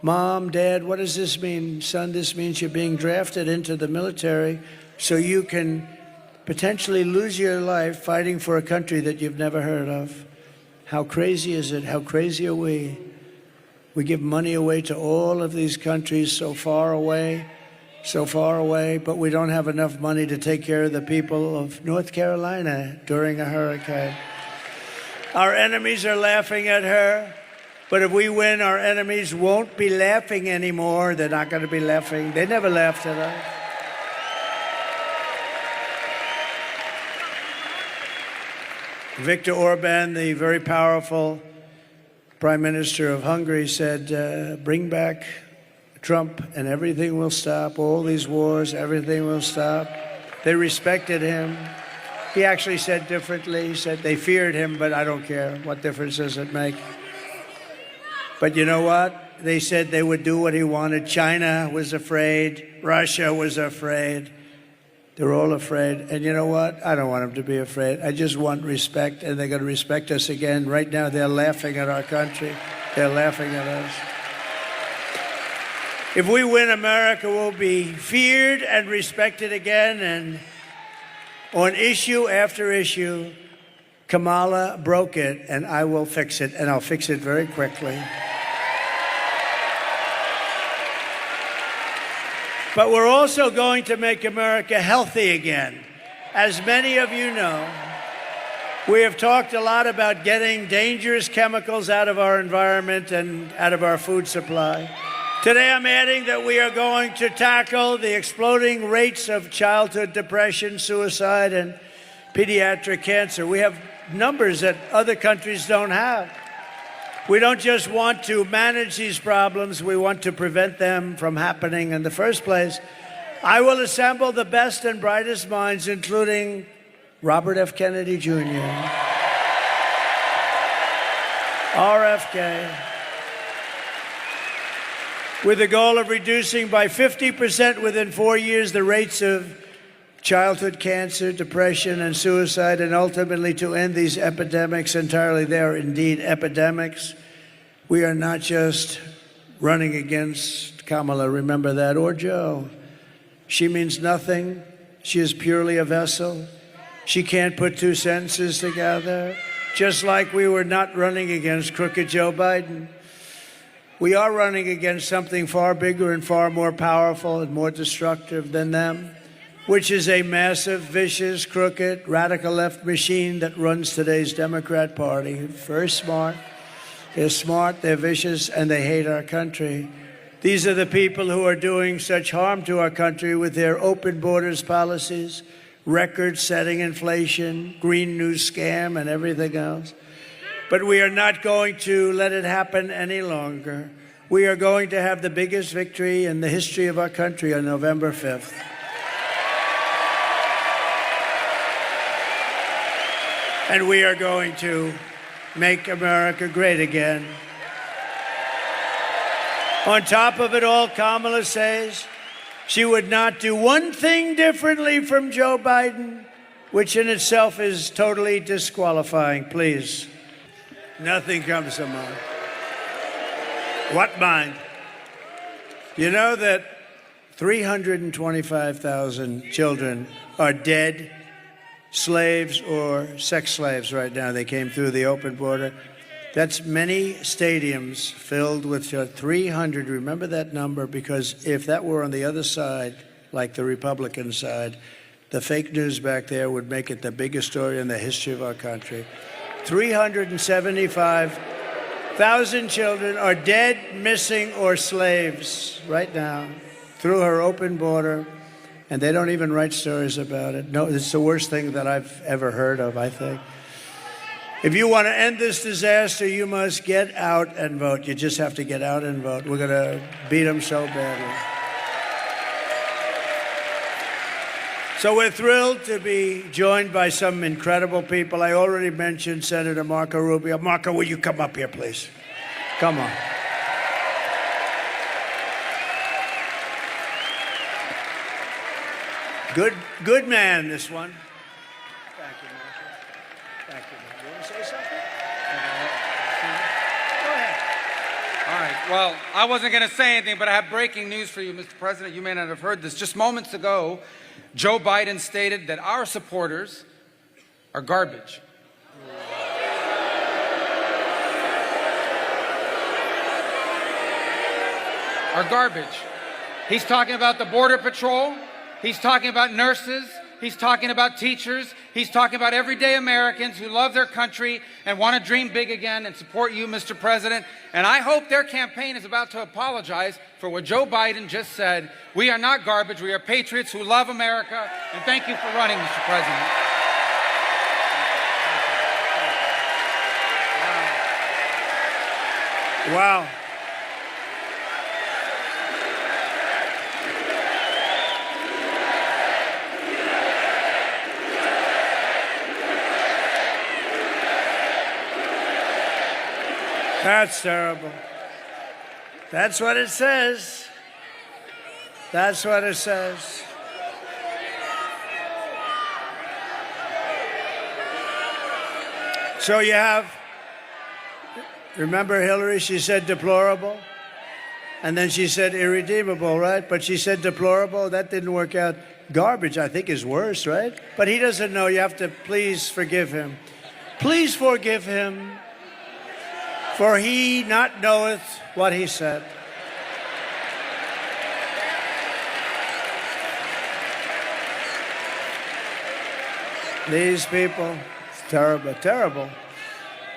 Mom, Dad, what does this mean? Son, this means you're being drafted into the military so you can potentially lose your life fighting for a country that you've never heard of. How crazy is it? How crazy are we? We give money away to all of these countries so far away, but we don't have enough money to take care of the people of North Carolina during a hurricane. Our enemies are laughing at her, but if we win, our enemies won't be laughing anymore. They're not going to be laughing. They never laughed at us. Viktor Orban, the very powerful Prime Minister of Hungary, said, bring back Trump and everything will stop. All these wars, everything will stop. They respected him. He actually said differently. He said they feared him, but I don't care. What difference does it make? But you know what? They said they would do what he wanted. China was afraid. Russia was afraid. They're all afraid. And you know what? I don't want them to be afraid. I just want respect, and they're going to respect us again. Right now, they're laughing at our country. They're laughing at us. If we win, America will be feared and respected again. And on issue after issue, Kamala broke it, and I will fix it, and I'll fix it very quickly. But we're also going to make America healthy again. As many of you know, we have talked a lot about getting dangerous chemicals out of our environment and out of our food supply. Today, I'm adding that we are going to tackle the exploding rates of childhood depression, suicide, and pediatric cancer. We have numbers that other countries don't have. We don't just want to manage these problems, we want to prevent them from happening in the first place. I will assemble the best and brightest minds, including Robert F. Kennedy Jr., RFK, with the goal of reducing by 50% within 4 years the rates of childhood cancer, depression, and suicide, and ultimately to end these epidemics entirely. They are indeed epidemics. We are not just running against Kamala, remember that, or Joe. She means nothing. She is purely a vessel. She can't put two sentences together, just like we were not running against crooked Joe Biden. We are running against something far bigger and far more powerful and more destructive than them, which is a massive, vicious, crooked, radical left machine that runs today's Democrat Party. Very smart. They're smart, they're vicious, and they hate our country. These are the people who are doing such harm to our country with their open borders policies, record-setting inflation, Green New Scam, and everything else. But we are not going to let it happen any longer. We are going to have the biggest victory in the history of our country on November 5th. And we are going to make America great again. On top of it all, Kamala says she would not do one thing differently from Joe Biden, which in itself is totally disqualifying. Please. Nothing comes to mind. What mind? You know that 325,000 children are dead, slaves or sex slaves right now. They came through the open border. That's many stadiums filled with 300. Remember that number, because if that were on the other side, like the Republican side, the fake news back there would make it the biggest story in the history of our country. 375,000 children are dead, missing, or slaves right now through her open border, and they don't even write stories about it. No, it's the worst thing that I've ever heard of, I think. If you want to end this disaster, you must get out and vote. You just have to get out and vote. We're going to beat them so badly. So we're thrilled to be joined by some incredible people. I already mentioned Senator Marco Rubio. Marco, will you come up here, please? Come on. Good man, this one. Thank you, Marco. Thank you. You want to say something? Go ahead. All right. Well, I wasn't going to say anything, but I have breaking news for you, Mr. President. You may not have heard this. Just moments ago, Joe Biden stated that our supporters are garbage. Are garbage. He's talking about the Border Patrol. He's talking about nurses. He's talking about teachers. He's talking about everyday Americans who love their country and want to dream big again and support you, Mr. President. And I hope their campaign is about to apologize for what Joe Biden just said. We are not garbage. We are patriots who love America. And thank you for running, Mr. President. Wow. That's terrible. That's what it says. That's what it says. So you have, remember Hillary, she said deplorable, and then she said irredeemable, right? But she said deplorable, that didn't work out. Garbage, I think, is worse, right? But he doesn't know. You have to please forgive him. Please forgive him, for he not knoweth what he said. These people, it's terrible, terrible.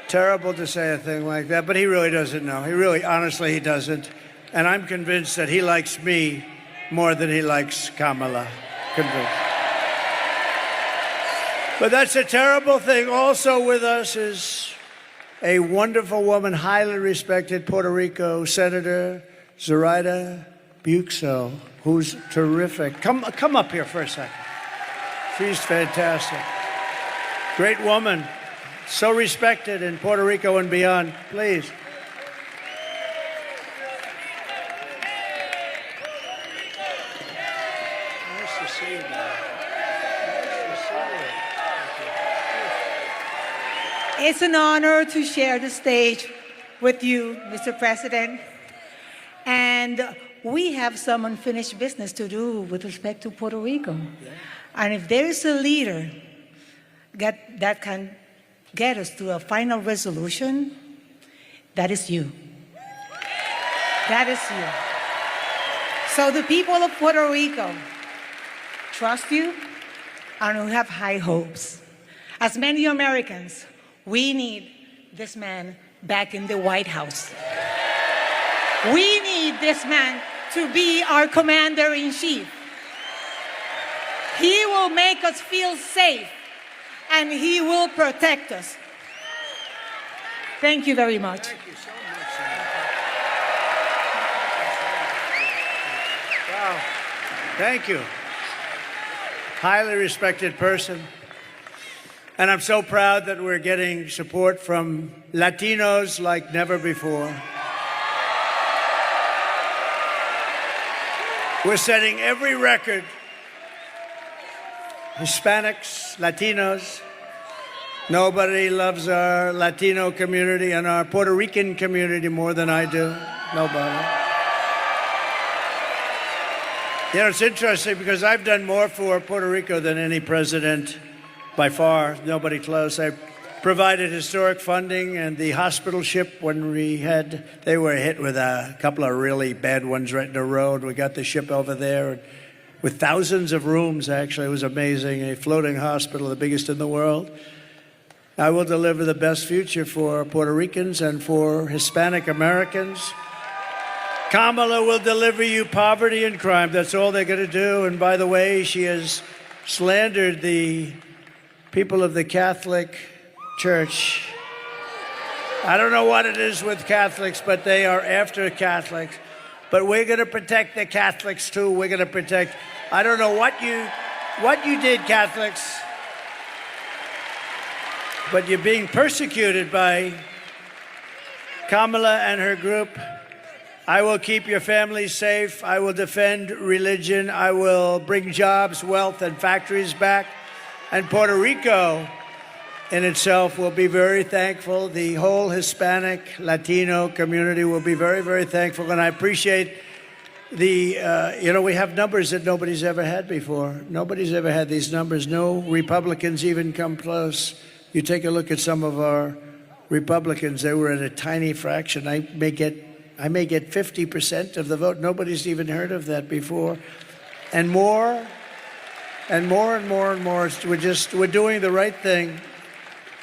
Terrible to say a thing like that, but he really doesn't know. He really, honestly, he doesn't. And I'm convinced that he likes me more than he likes Kamala. Convinced. But that's a terrible thing. Also with us is a wonderful woman, highly respected Puerto Rico Senator Zoraida Buxo, who's terrific. Come up here for a second. She's fantastic. Great woman, so respected in Puerto Rico and beyond. Please. Nice to see you, man. Nice to see you. It's an honor to share the stage with you, Mr. President. And we have some unfinished business to do with respect to Puerto Rico. Yeah. And if there is a leader that can get us to a final resolution, that is you. That is you. So the people of Puerto Rico trust you, and we have high hopes. As many Americans, we need this man back in the White House. We need this man to be our commander-in-chief. He will make us feel safe, and he will protect us. Thank you very much. Thank you so much, Senator. Wow. Thank you. Highly respected person. And I'm so proud that we're getting support from Latinos like never before. We're setting every record. Hispanics, Latinos, Nobody loves our Latino community and our Puerto Rican community more than I do. Nobody. You know, it's interesting because I've done more for Puerto Rico than any president by far. Nobody close. I provided historic funding and the hospital ship when they were hit with a couple of really bad ones right in the road. We got the ship over there with thousands of rooms, actually. It was amazing. A floating hospital, the biggest in the world. I will deliver the best future for Puerto Ricans and for Hispanic Americans. Kamala will deliver you poverty and crime. That's all they're going to do. And by the way, she has slandered the people of the Catholic Church. I don't know what it is with Catholics, but they are after Catholics. But we're going to protect the Catholics, too. We're going to protect. I don't know what you did, Catholics, but you're being persecuted by Kamala and her group. I will keep your families safe. I will defend religion. I will bring jobs, wealth, and factories back. And Puerto Rico in itself will be very thankful. The whole Hispanic, Latino community will be very, very thankful. And I appreciate we have numbers that nobody's ever had before. Nobody's ever had these numbers. No Republicans even come close. You take a look at some of our Republicans, they were at a tiny fraction. I may get 50% of the vote. Nobody's even heard of that before. And more and more and more and more. We're doing the right thing.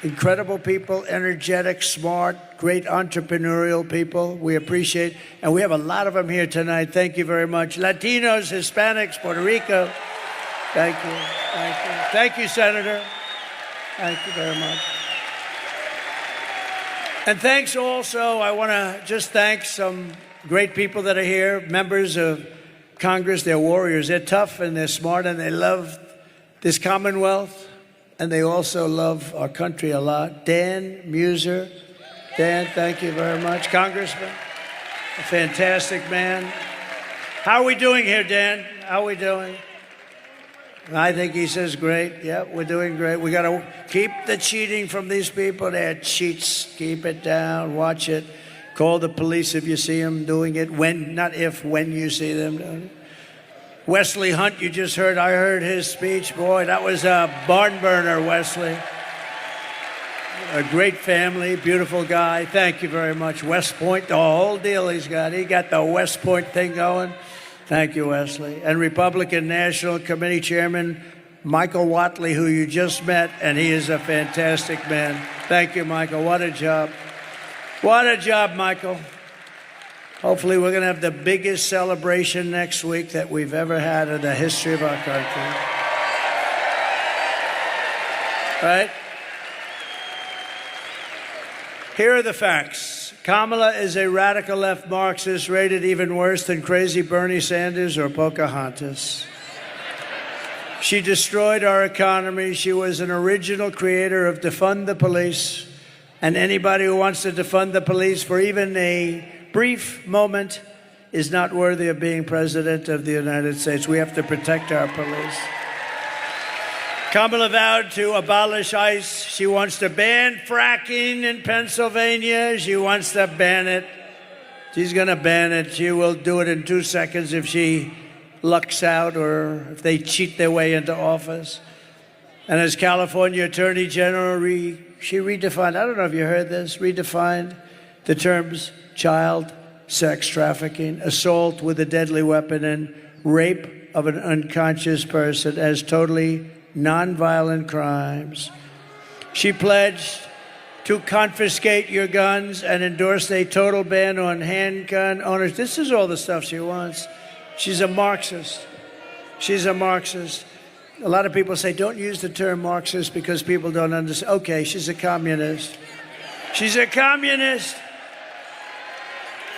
Incredible people, energetic, smart, great entrepreneurial people. We appreciate, and we have a lot of them here tonight. Thank you very much. Latinos, Hispanics, Puerto Rico. Thank you. Thank you. Thank you, Senator. Thank you very much. And thanks also, I want to just thank some great people that are here, members of Congress. They're warriors. They're tough and they're smart and they love this Commonwealth and they also love our country a lot. Dan Muser. Dan, thank you very much. Congressman, a fantastic man. How are we doing here, Dan? How are we doing? I think he says great. Yeah, we're doing great. We got to keep the cheating from these people. They're cheats. Keep it down. Watch it. Call the police if you see them doing it. When, not if, when you see them doing it. Wesley Hunt, you just heard. I heard his speech. Boy, that was a barn burner, Wesley. A great family, beautiful guy. Thank you very much. West Point, the whole deal he's got. He got the West Point thing going. Thank you, Wesley. And Republican National Committee Chairman Michael Whatley, who you just met, and he is a fantastic man. Thank you, Michael. What a job. What a job, Michael. Hopefully we're going to have the biggest celebration next week that we've ever had in the history of our country. Right? Here are the facts. Kamala is a radical left Marxist rated even worse than crazy Bernie Sanders or Pocahontas. She destroyed our economy. She was an original creator of defund the police. And anybody who wants to defund the police for even a brief moment is not worthy of being president of the United States. We have to protect our police. Kamala vowed to abolish ICE. She wants to ban fracking in Pennsylvania. She wants to ban it. She's going to ban it. She will do it in 2 seconds if she lucks out or if they cheat their way into office. And as California Attorney General, she redefined, I don't know if you heard this, redefined the terms child sex trafficking, assault with a deadly weapon, and rape of an unconscious person as totally nonviolent crimes. She pledged to confiscate your guns and endorsed a total ban on handgun owners. This is all the stuff she wants. She's a Marxist. She's a Marxist. A lot of people say, don't use the term Marxist because people don't understand. Okay, she's a communist. She's a communist.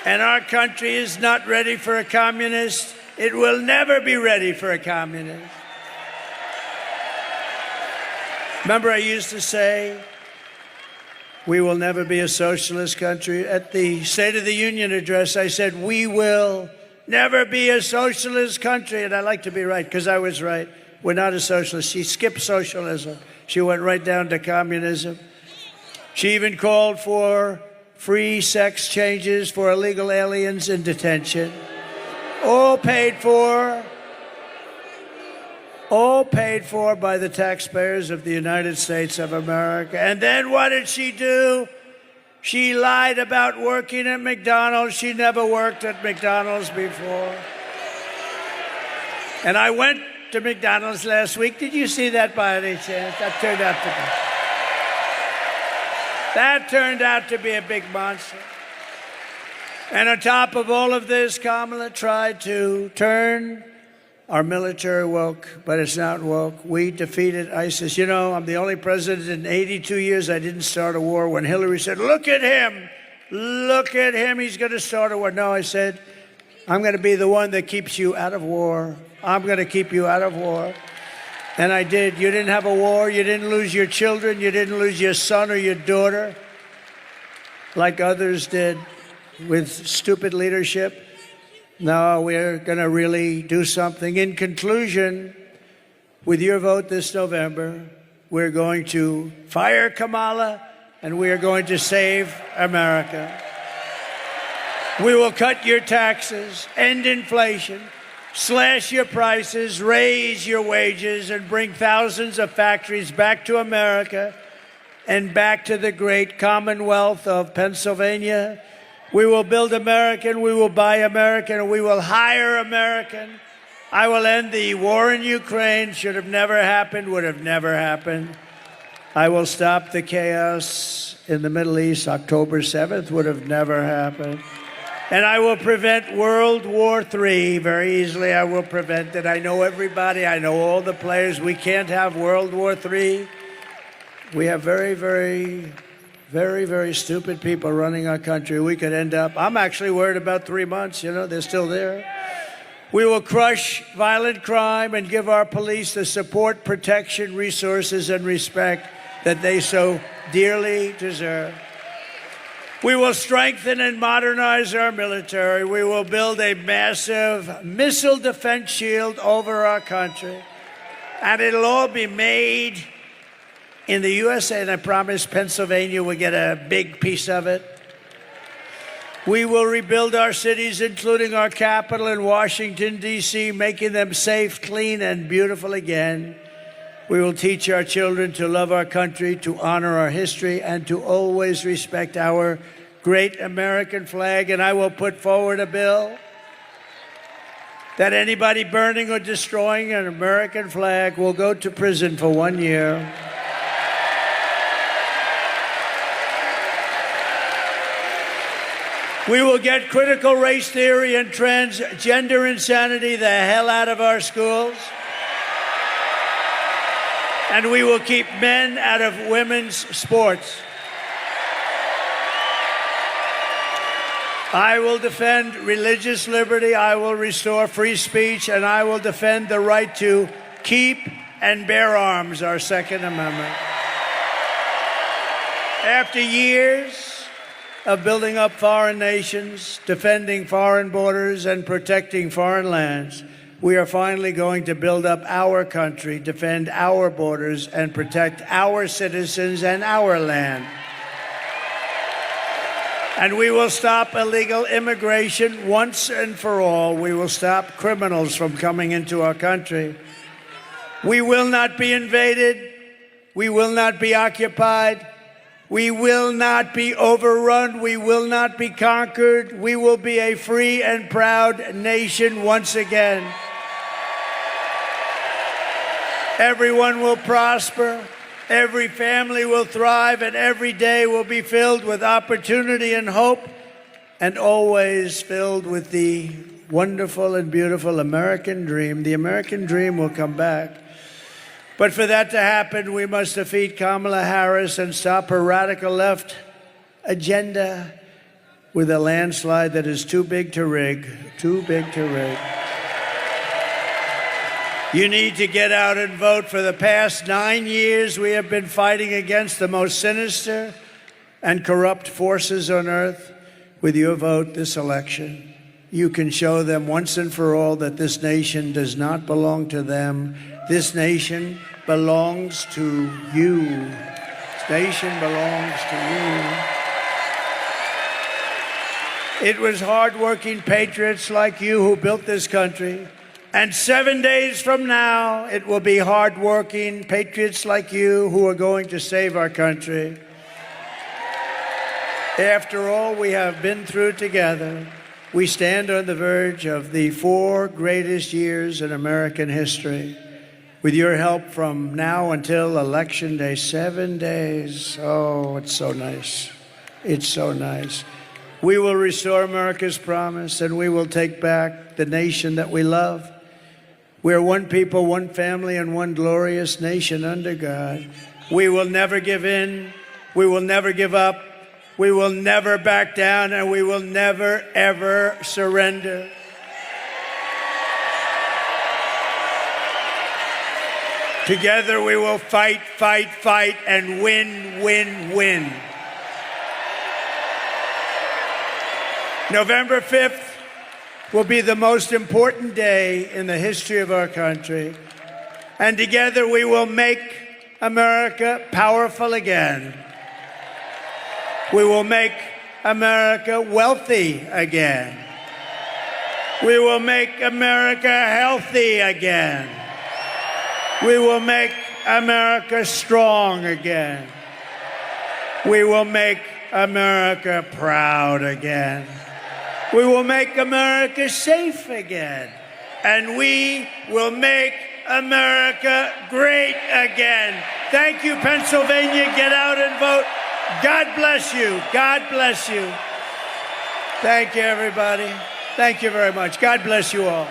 And our country is not ready for a communist. It will never be ready for a communist. Remember, I used to say, we will never be a socialist country. At the State of the Union address, I said, we will never be a socialist country. And I like to be right, because I was right. We're not a socialist. She skipped socialism. She went right down to communism. She even called for free sex changes for illegal aliens in detention. All paid for by the taxpayers of the United States of America. And then what did she do? She lied about working at McDonald's. She never worked at McDonald's before. And I went to McDonald's last week. Did you see that by any chance? That turned out to be a big monster. And on top of all of this, Kamala tried to turn our military woke, but it's not woke. We defeated ISIS. You know, I'm the only president in 82 years I didn't start a war. When Hillary said, look at him, he's going to start a war. No, I said, I'm going to be the one that keeps you out of war. I'm going to keep you out of war. And I did. You didn't have a war. You didn't lose your children. You didn't lose your son or your daughter like others did with stupid leadership. No, we're going to really do something. In conclusion, with your vote this November, we're going to fire Kamala and we are going to save America. We will cut your taxes, end inflation, slash your prices, raise your wages, and bring thousands of factories back to America and back to the great Commonwealth of Pennsylvania. We will build American, we will buy American, and we will hire American. I will end the war in Ukraine. Should have never happened, would have never happened. I will stop the chaos in the Middle East. October 7th would have never happened. And I will prevent World War III very easily. I will prevent it. I know everybody. I know all the players. We can't have World War III. We have very, very stupid people running our country. We could end up, I'm actually worried about 3 months. You know, they're still there. We will crush violent crime and give our police the support, protection, resources, and respect that they so dearly deserve. We will strengthen and modernize our military. We will build a massive missile defense shield over our country. And it'll all be made in the USA, and I promise Pennsylvania will get a big piece of it. We will rebuild our cities, including our capital in Washington, D.C., making them safe, clean, and beautiful again. We will teach our children to love our country, to honor our history, and to always respect our great American flag. And I will put forward a bill that anybody burning or destroying an American flag will go to prison for 1 year. We will get critical race theory and transgender insanity the hell out of our schools. And we will keep men out of women's sports. I will defend religious liberty, I will restore free speech, and I will defend the right to keep and bear arms, our Second Amendment. After years of building up foreign nations, defending foreign borders, and protecting foreign lands, we are finally going to build up our country, defend our borders, and protect our citizens and our land. And we will stop illegal immigration once and for all. We will stop criminals from coming into our country. We will not be invaded. We will not be occupied. We will not be overrun. We will not be conquered. We will be a free and proud nation once again. Everyone will prosper. Every family will thrive, and every day will be filled with opportunity and hope, and always filled with the wonderful and beautiful American dream. The American dream will come back. But for that to happen, we must defeat Kamala Harris and stop her radical left agenda with a landslide that is too big to rig, too big to rig. You need to get out and vote. For the past 9 years, we have been fighting against the most sinister and corrupt forces on earth. With your vote this election, you can show them once and for all that this nation does not belong to them This nation belongs to you. This nation belongs to you. It was hardworking patriots like you who built this country. And 7 days from now, it will be hardworking patriots like you who are going to save our country. After all we have been through together, we stand on the verge of the 4 greatest years in American history. With your help from now until Election Day, 7 days. Oh, it's so nice. It's so nice. We will restore America's promise, and we will take back the nation that we love. We are one people, one family, and one glorious nation under God. We will never give in. We will never give up. We will never back down, and we will never, ever surrender. Together we will fight, fight, fight, and win, win, win. November 5th will be the most important day in the history of our country. And together we will make America powerful again. We will make America wealthy again. We will make America healthy again. We will make America strong again. We will make America proud again. We will make America safe again. And we will make America great again. Thank you, Pennsylvania. Get out and vote. God bless you. God bless you. Thank you, everybody. Thank you very much. God bless you all.